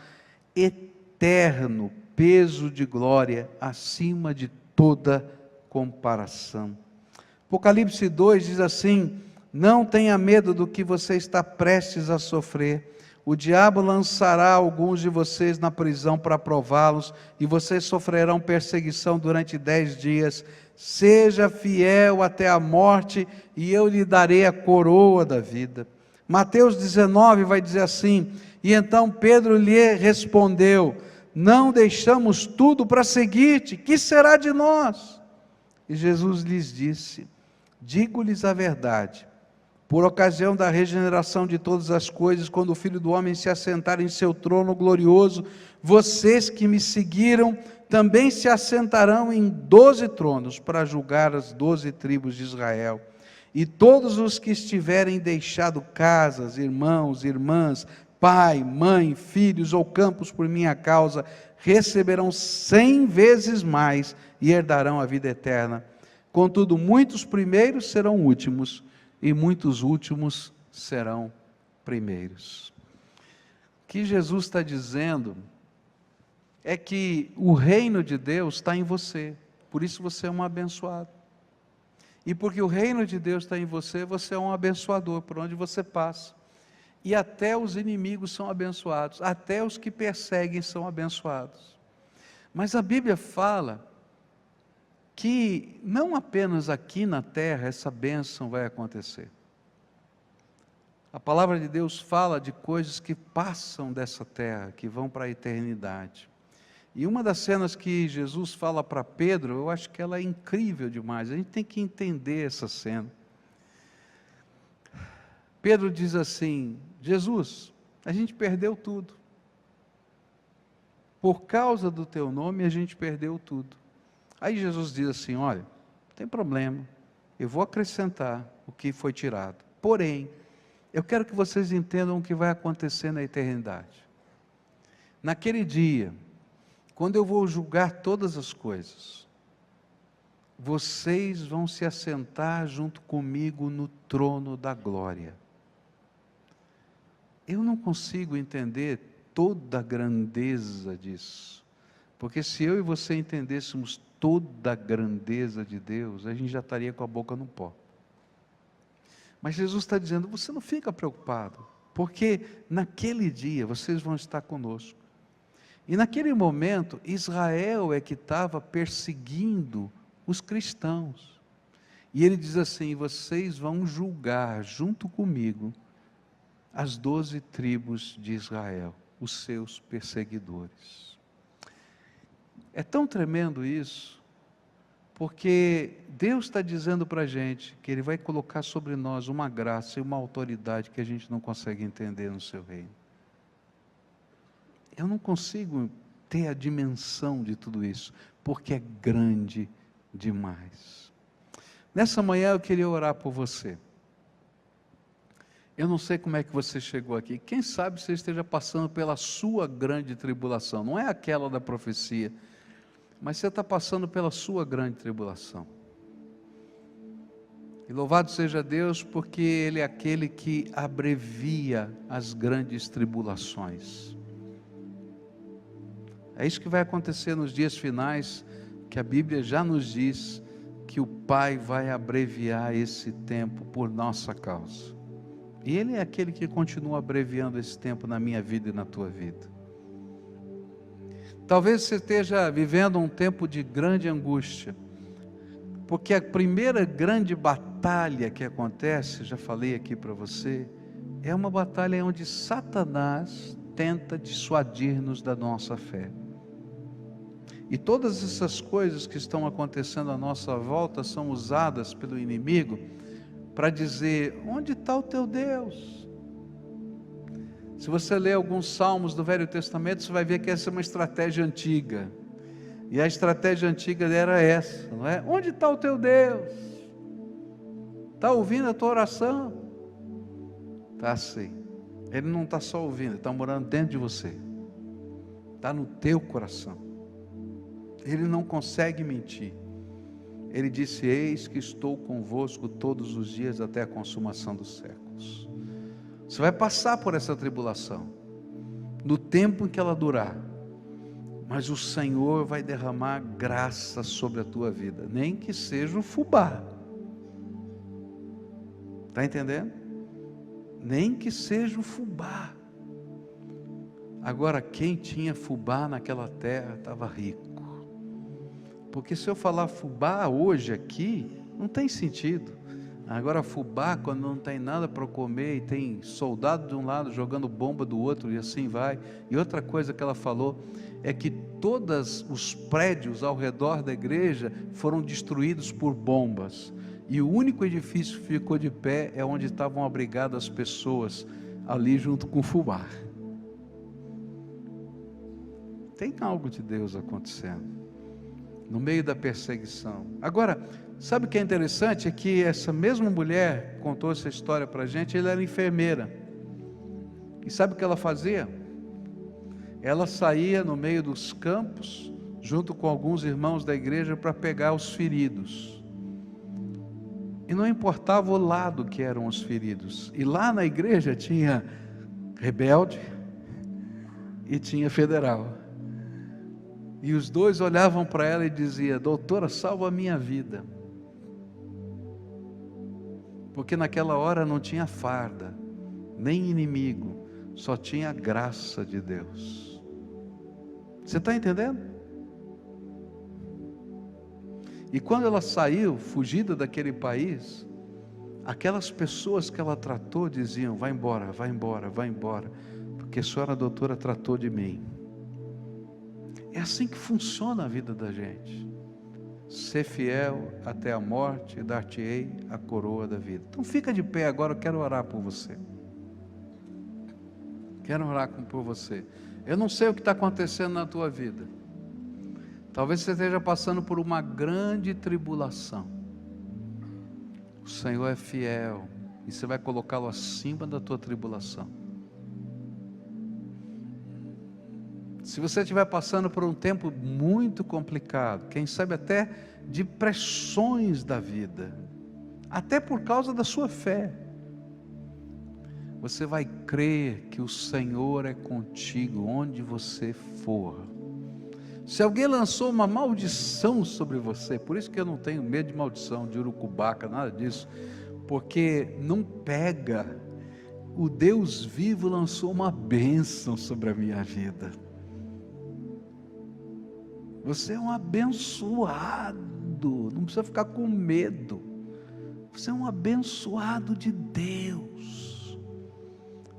eterno peso de glória acima de toda comparação. Apocalipse 2 diz assim: não tenha medo do que você está prestes a sofrer. O diabo lançará alguns de vocês na prisão para prová-los, e vocês sofrerão perseguição durante 10 dias. Seja fiel até a morte, e eu lhe darei a coroa da vida. Mateus 19 vai dizer assim: e então Pedro lhe respondeu: não deixamos tudo para seguir-te, que será de nós? E Jesus lhes disse: digo-lhes a verdade, por ocasião da regeneração de todas as coisas, quando o Filho do Homem se assentar em seu trono glorioso, vocês que me seguiram Também se assentarão em 12 tronos para julgar as 12 tribos de Israel. E todos os que estiverem deixado casas, irmãos, irmãs, pai, mãe, filhos ou campos por minha causa, receberão 100 vezes mais e herdarão a vida eterna. Contudo, muitos primeiros serão últimos, e muitos últimos serão primeiros. O que Jesus está dizendo é que o reino de Deus está em você, por isso você é um abençoado. E porque o reino de Deus está em você, você é um abençoador por onde você passa. E até os inimigos são abençoados, até os que perseguem são abençoados. Mas a Bíblia fala que não apenas aqui na terra essa bênção vai acontecer. A palavra de Deus fala de coisas que passam dessa terra, que vão para a eternidade. E uma das cenas que Jesus fala para Pedro, eu acho que ela é incrível demais, a gente tem que entender essa cena. Pedro diz assim: Jesus, a gente perdeu tudo. Por causa do teu nome a gente perdeu tudo. Aí Jesus diz assim: olha, não tem problema, eu vou acrescentar o que foi tirado. Porém, eu quero que vocês entendam o que vai acontecer na eternidade. Naquele dia, quando eu vou julgar todas as coisas, vocês vão se assentar junto comigo no trono da glória. Eu não consigo entender toda a grandeza disso, porque se eu e você entendêssemos toda a grandeza de Deus, a gente já estaria com a boca no pó. Mas Jesus está dizendo: você não fica preocupado, porque naquele dia vocês vão estar conosco. E naquele momento, Israel é que estava perseguindo os cristãos. E ele diz assim: vocês vão julgar junto comigo as 12 tribos de Israel, os seus perseguidores. É tão tremendo isso, porque Deus está dizendo para a gente que Ele vai colocar sobre nós uma graça e uma autoridade que a gente não consegue entender no seu reino. Eu não consigo ter a dimensão de tudo isso, porque é grande demais. Nessa manhã eu queria orar por você. Eu não sei como é que você chegou aqui, quem sabe você esteja passando pela sua grande tribulação, não é aquela da profecia, mas você está passando pela sua grande tribulação. E louvado seja Deus, porque Ele é aquele que abrevia as grandes tribulações. É isso que vai acontecer nos dias finais, que a Bíblia já nos diz, que o Pai vai abreviar esse tempo por nossa causa. E Ele é aquele que continua abreviando esse tempo na minha vida e na tua vida. Talvez você esteja vivendo um tempo de grande angústia, porque a primeira grande batalha que acontece, já falei aqui para você, é uma batalha onde Satanás tenta dissuadir-nos da nossa fé. E todas essas coisas que estão acontecendo à nossa volta são usadas pelo inimigo para dizer: onde está o teu Deus? Se você ler alguns salmos do Velho Testamento, você vai ver que essa é uma estratégia antiga. E a estratégia antiga era essa, não é? Onde está o teu Deus? Está ouvindo a tua oração? Está sim. Ele não está só ouvindo, ele está morando dentro de você. Está no teu coração. Ele não consegue mentir. Ele disse: eis que estou convosco todos os dias até a consumação dos séculos. Você vai passar por essa tribulação, no tempo em que ela durar, mas o Senhor vai derramar graça sobre a tua vida, nem que seja um fubá. Está entendendo? Nem que seja um fubá. Agora, quem tinha fubá naquela terra estava rico. Porque se eu falar fubá hoje aqui, não tem sentido. Agora fubá, quando não tem nada para comer e tem soldado de um lado jogando bomba do outro e assim vai. E outra coisa que ela falou é que todos os prédios ao redor da igreja foram destruídos por bombas. E o único edifício que ficou de pé é onde estavam abrigadas as pessoas, ali junto com o fubá. Tem algo de Deus acontecendo. no meio da perseguição. Agora, sabe o que é interessante? É que essa mesma mulher contou essa história para a gente. Ela era enfermeira, e sabe o que ela fazia? Ela saía no meio dos campos, junto com alguns irmãos da igreja, para pegar os feridos, e não importava o lado que eram os feridos. E lá na igreja tinha rebelde e tinha federal, e os dois olhavam para ela e diziam: doutora, salva a minha vida. Porque naquela hora não tinha farda, nem inimigo, só tinha a graça de Deus. Você está entendendo? E quando ela saiu, fugida daquele país, aquelas pessoas que ela tratou diziam: vai embora, vai embora, vai embora, porque a senhora doutora tratou de mim. É assim que funciona a vida da gente. Ser fiel até a morte, e dar-te-ei a coroa da vida. Então fica de pé agora, eu quero orar por você. Quero orar por você. Eu não sei o que está acontecendo na tua vida. Talvez você esteja passando por uma grande tribulação. O Senhor é fiel, e você vai colocá-lo acima da tua tribulação. Se você estiver passando por um tempo muito complicado, quem sabe até de pressões da vida, até por causa da sua fé, você vai crer que o Senhor é contigo onde você for. Se alguém lançou uma maldição sobre você, por isso que eu não tenho medo de maldição, de urucubaca, nada disso, porque não pega. O Deus vivo lançou uma bênção sobre a minha vida. Você é um abençoado, não precisa ficar com medo. Você é um abençoado de Deus.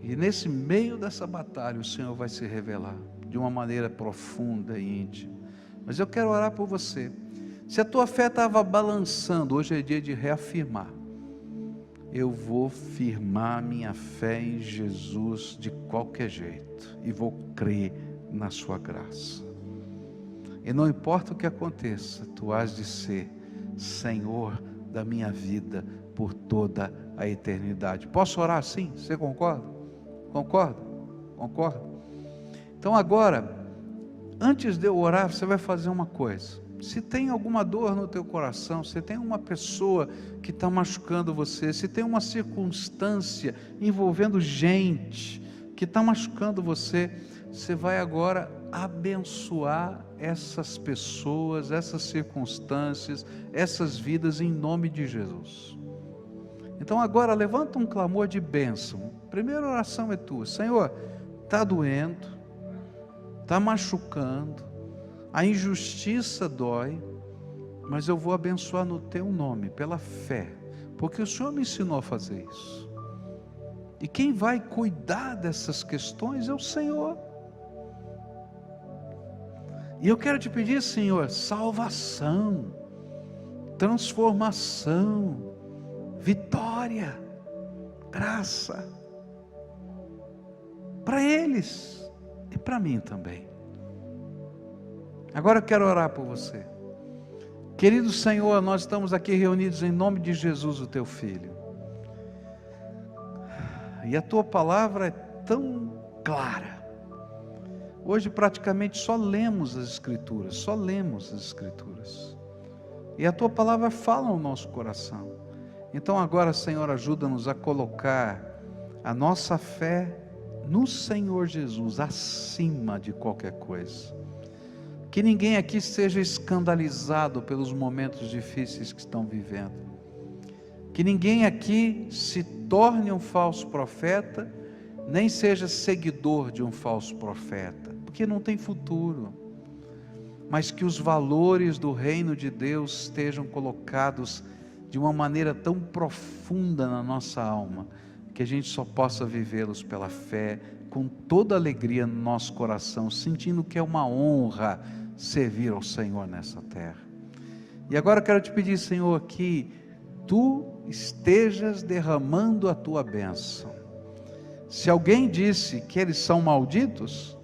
E nesse meio dessa batalha, o Senhor vai se revelar de uma maneira profunda e íntima. Mas eu quero orar por você. Se a tua fé estava balançando, hoje é dia de reafirmar. Eu vou firmar minha fé em Jesus de qualquer jeito, e vou crer na sua graça. E não importa o que aconteça, tu has de ser Senhor da minha vida por toda a eternidade. Posso orar assim? Você concorda? Concorda? Concorda? Então agora, antes de eu orar, você vai fazer uma coisa. Se tem alguma dor no teu coração, se tem uma pessoa que está machucando você, se tem uma circunstância envolvendo gente que está machucando você, você vai agora abençoar essas pessoas, essas circunstâncias, essas vidas em nome de Jesus. Então agora levanta um clamor de bênção. A primeira oração é tua: Senhor, está doendo, está machucando, a injustiça dói, mas eu vou abençoar no teu nome, pela fé, porque o Senhor me ensinou a fazer isso. E quem vai cuidar dessas questões é o Senhor. E eu quero te pedir, Senhor, salvação, transformação, vitória, graça, para eles e para mim também. Agora eu quero orar por você. Querido Senhor, nós estamos aqui reunidos em nome de Jesus, o teu Filho. E a tua palavra é tão clara. Hoje praticamente só lemos as Escrituras, só lemos as Escrituras. E a tua palavra fala no nosso coração. Então agora, Senhor, ajuda-nos a colocar a nossa fé no Senhor Jesus, acima de qualquer coisa. Que ninguém aqui seja escandalizado pelos momentos difíceis que estão vivendo. Que ninguém aqui se torne um falso profeta, nem seja seguidor de um falso profeta, porque não tem futuro. Mas que os valores do reino de Deus estejam colocados de uma maneira tão profunda na nossa alma, que a gente só possa vivê-los pela fé, com toda alegria no nosso coração, sentindo que é uma honra servir ao Senhor nessa terra. E agora eu quero te pedir, Senhor, que tu estejas derramando a tua bênção. Se alguém disse que eles são malditos,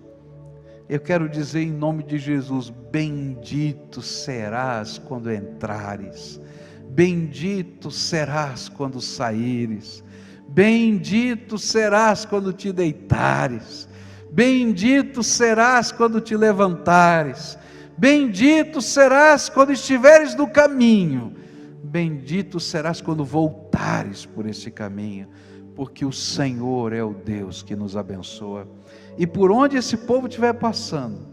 Eu quero dizer em nome de Jesus: bendito serás quando entrares, bendito serás quando saíres, bendito serás quando te deitares, bendito serás quando te levantares, bendito serás quando estiveres no caminho, bendito serás quando voltares por esse caminho, porque o Senhor é o Deus que nos abençoa. E por onde esse povo estiver passando,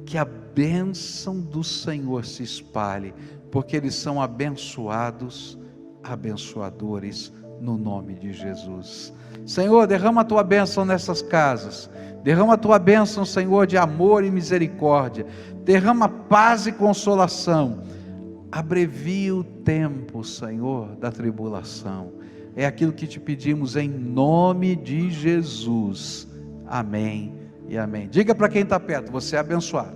que a bênção do Senhor se espalhe, porque eles são abençoados, abençoadores, no nome de Jesus. Senhor, derrama a tua bênção nessas casas, derrama a tua bênção, Senhor, de amor e misericórdia, derrama paz e consolação, abrevia o tempo, Senhor, da tribulação. É aquilo que te pedimos em nome de Jesus. Amém e amém. Diga para quem está perto: você é abençoado.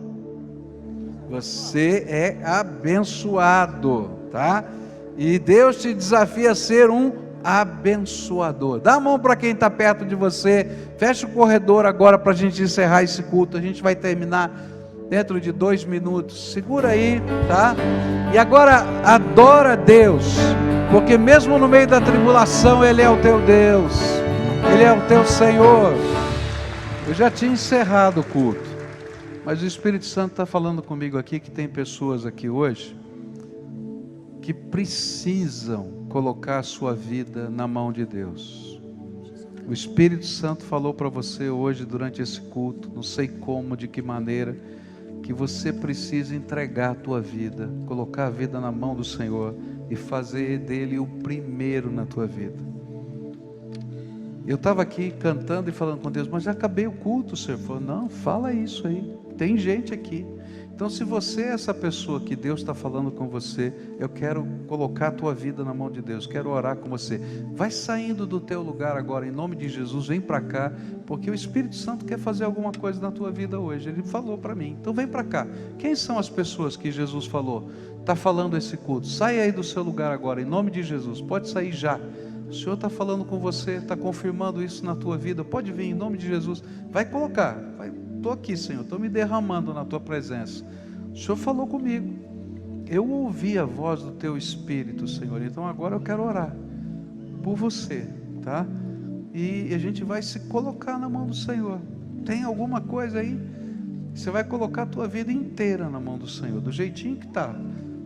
Você é abençoado, tá? E Deus te desafia a ser um abençoador. Dá a mão para quem está perto de você. Fecha o corredor agora para a gente encerrar esse culto. A gente vai terminar dentro de 2 minutos. Segura aí, tá? E agora adora a Deus, porque mesmo no meio da tribulação Ele é o teu Deus, Ele é o teu Senhor. Eu já tinha encerrado o culto, mas o Espírito Santo está falando comigo aqui que tem pessoas aqui hoje que precisam colocar a sua vida na mão de Deus. O Espírito Santo falou para você hoje durante esse culto, não sei como, de que maneira, que você precisa entregar a tua vida, colocar a vida na mão do Senhor e fazer dele o primeiro na tua vida. Eu estava aqui cantando e falando com Deus, mas já acabei o culto. O Senhor falou: não, fala isso aí, tem gente aqui. Então, se você é essa pessoa que Deus está falando com você, eu quero colocar a tua vida na mão de Deus, quero orar com você. Vai saindo do teu lugar agora, em nome de Jesus, vem para cá, porque o Espírito Santo quer fazer alguma coisa na tua vida hoje. Ele falou para mim, então vem para cá. Quem são as pessoas que Jesus falou? Está falando esse culto, sai aí do seu lugar agora, em nome de Jesus, pode sair já. O Senhor está falando com você, está confirmando isso na tua vida, pode vir em nome de Jesus, vai colocar, estou aqui, Senhor, estou me derramando na tua presença. O Senhor falou comigo, eu ouvi a voz do teu Espírito, Senhor, então agora eu quero orar por você, tá? E a gente vai se colocar na mão do Senhor. Tem alguma coisa aí? Você vai colocar a tua vida inteira na mão do Senhor, do jeitinho que está,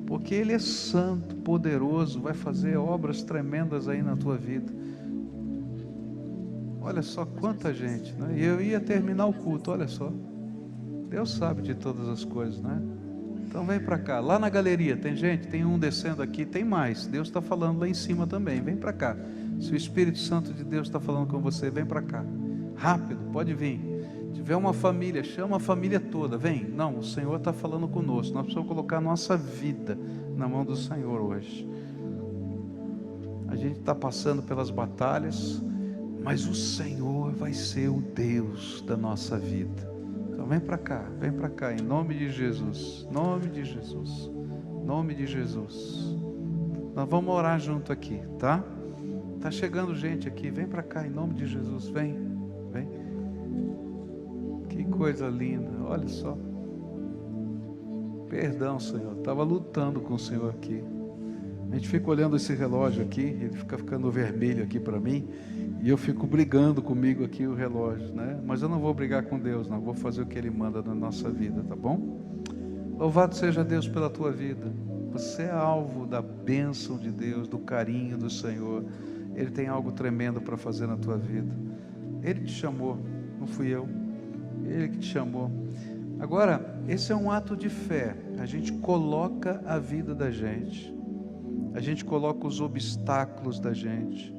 porque Ele é santo, poderoso, vai fazer obras tremendas aí na tua vida. Olha só quanta gente, né? E eu ia terminar o culto, olha só. Deus sabe de todas as coisas, né? Então vem para cá, lá na galeria tem gente, tem um descendo aqui, tem mais. Deus está falando lá em cima também, vem para cá. Se o Espírito Santo de Deus está falando com você, vem para cá. Rápido, pode vir. Se tiver uma família, chama a família toda, vem. Não, o Senhor está falando conosco, nós precisamos colocar a nossa vida na mão do Senhor hoje. A gente está passando pelas batalhas, mas o Senhor vai ser o Deus da nossa vida. Então vem para cá, em nome de Jesus, nome de Jesus, nome de Jesus. Nós vamos orar junto aqui, tá? Tá chegando gente aqui, vem para cá, em nome de Jesus, vem. Que coisa linda, olha só. Perdão, Senhor, estava lutando com o Senhor aqui. A gente fica olhando esse relógio aqui, ele fica ficando vermelho aqui para mim, e eu fico brigando comigo aqui o relógio, né? Mas eu não vou brigar com Deus, não, vou fazer o que Ele manda na nossa vida, tá bom? Louvado seja Deus pela tua vida. Você é alvo da bênção de Deus, do carinho do Senhor. Ele tem algo tremendo para fazer na tua vida. Ele te chamou, não fui eu. Ele que te chamou. Agora, esse é um ato de fé. A gente coloca a vida da gente. A gente coloca os obstáculos da gente.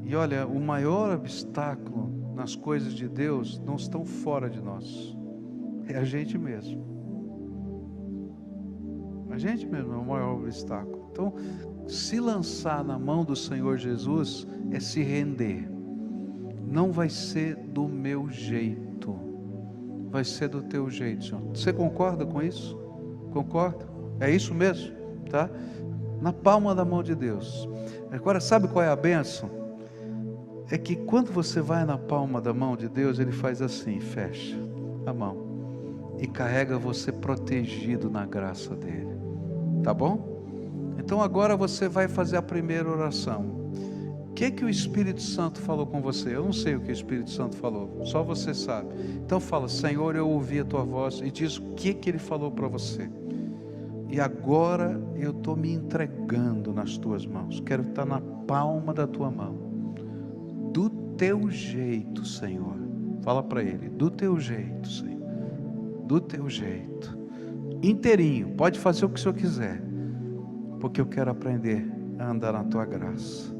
E olha, o maior obstáculo nas coisas de Deus não estão fora de nós. É a gente mesmo. A gente mesmo é o maior obstáculo. Então, se lançar na mão do Senhor Jesus é se render. Não vai ser do meu jeito, vai ser do teu jeito, Senhor. Você concorda com isso? Concorda? É isso mesmo, tá? Na palma da mão de Deus. Agora, sabe qual é a bênção? É que quando você vai na palma da mão de Deus, Ele faz assim, fecha a mão. e carrega você protegido na graça dele. Tá bom? Então agora você vai fazer a primeira oração. O que o Espírito Santo falou com você? Eu não sei o que o Espírito Santo falou, só você sabe. Então fala: Senhor, eu ouvi a tua voz, e diz o que ele falou para você. E agora eu estou me entregando nas tuas mãos. Quero estar na palma da tua mão. Do teu jeito, Senhor. Fala para ele: do teu jeito, Senhor. Do teu jeito. Inteirinho. Pode fazer o que o Senhor quiser. Porque eu quero aprender a andar na tua graça.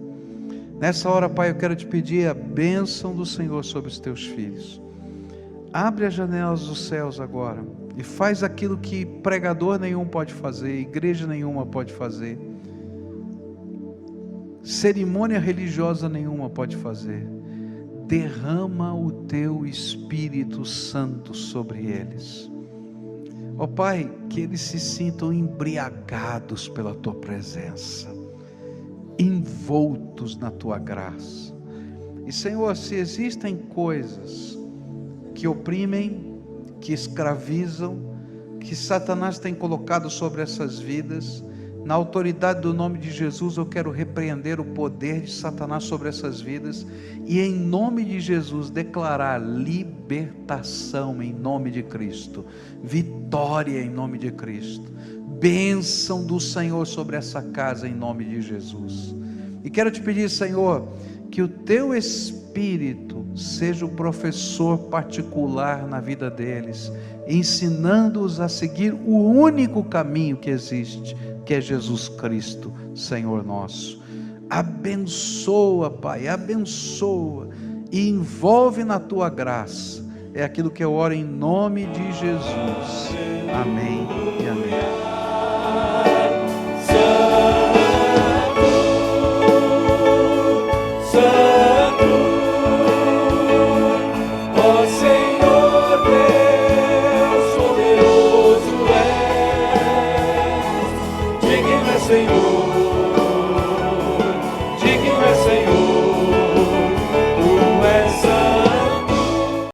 Nessa hora, Pai, eu quero te pedir a bênção do Senhor sobre os teus filhos. Abre as janelas dos céus agora e faz aquilo que pregador nenhum pode fazer, igreja nenhuma pode fazer, cerimônia religiosa nenhuma pode fazer. Derrama o teu Espírito Santo sobre eles. Ó Pai, que eles se sintam embriagados pela tua presença, envoltos na tua graça. E Senhor, se existem coisas que oprimem, que escravizam, que Satanás tem colocado sobre essas vidas, na autoridade do nome de Jesus eu quero repreender o poder de Satanás sobre essas vidas e em nome de Jesus declarar libertação em nome de Cristo, vitória em nome de Cristo, bênção do Senhor sobre essa casa em nome de Jesus. E quero te pedir, Senhor, que o teu Espírito seja o professor particular na vida deles, ensinando-os a seguir o único caminho que existe, que é Jesus Cristo, Senhor nosso. Abençoa, Pai, abençoa e envolve na tua graça. É aquilo que eu oro em nome de Jesus. Amém e amém. Senhor.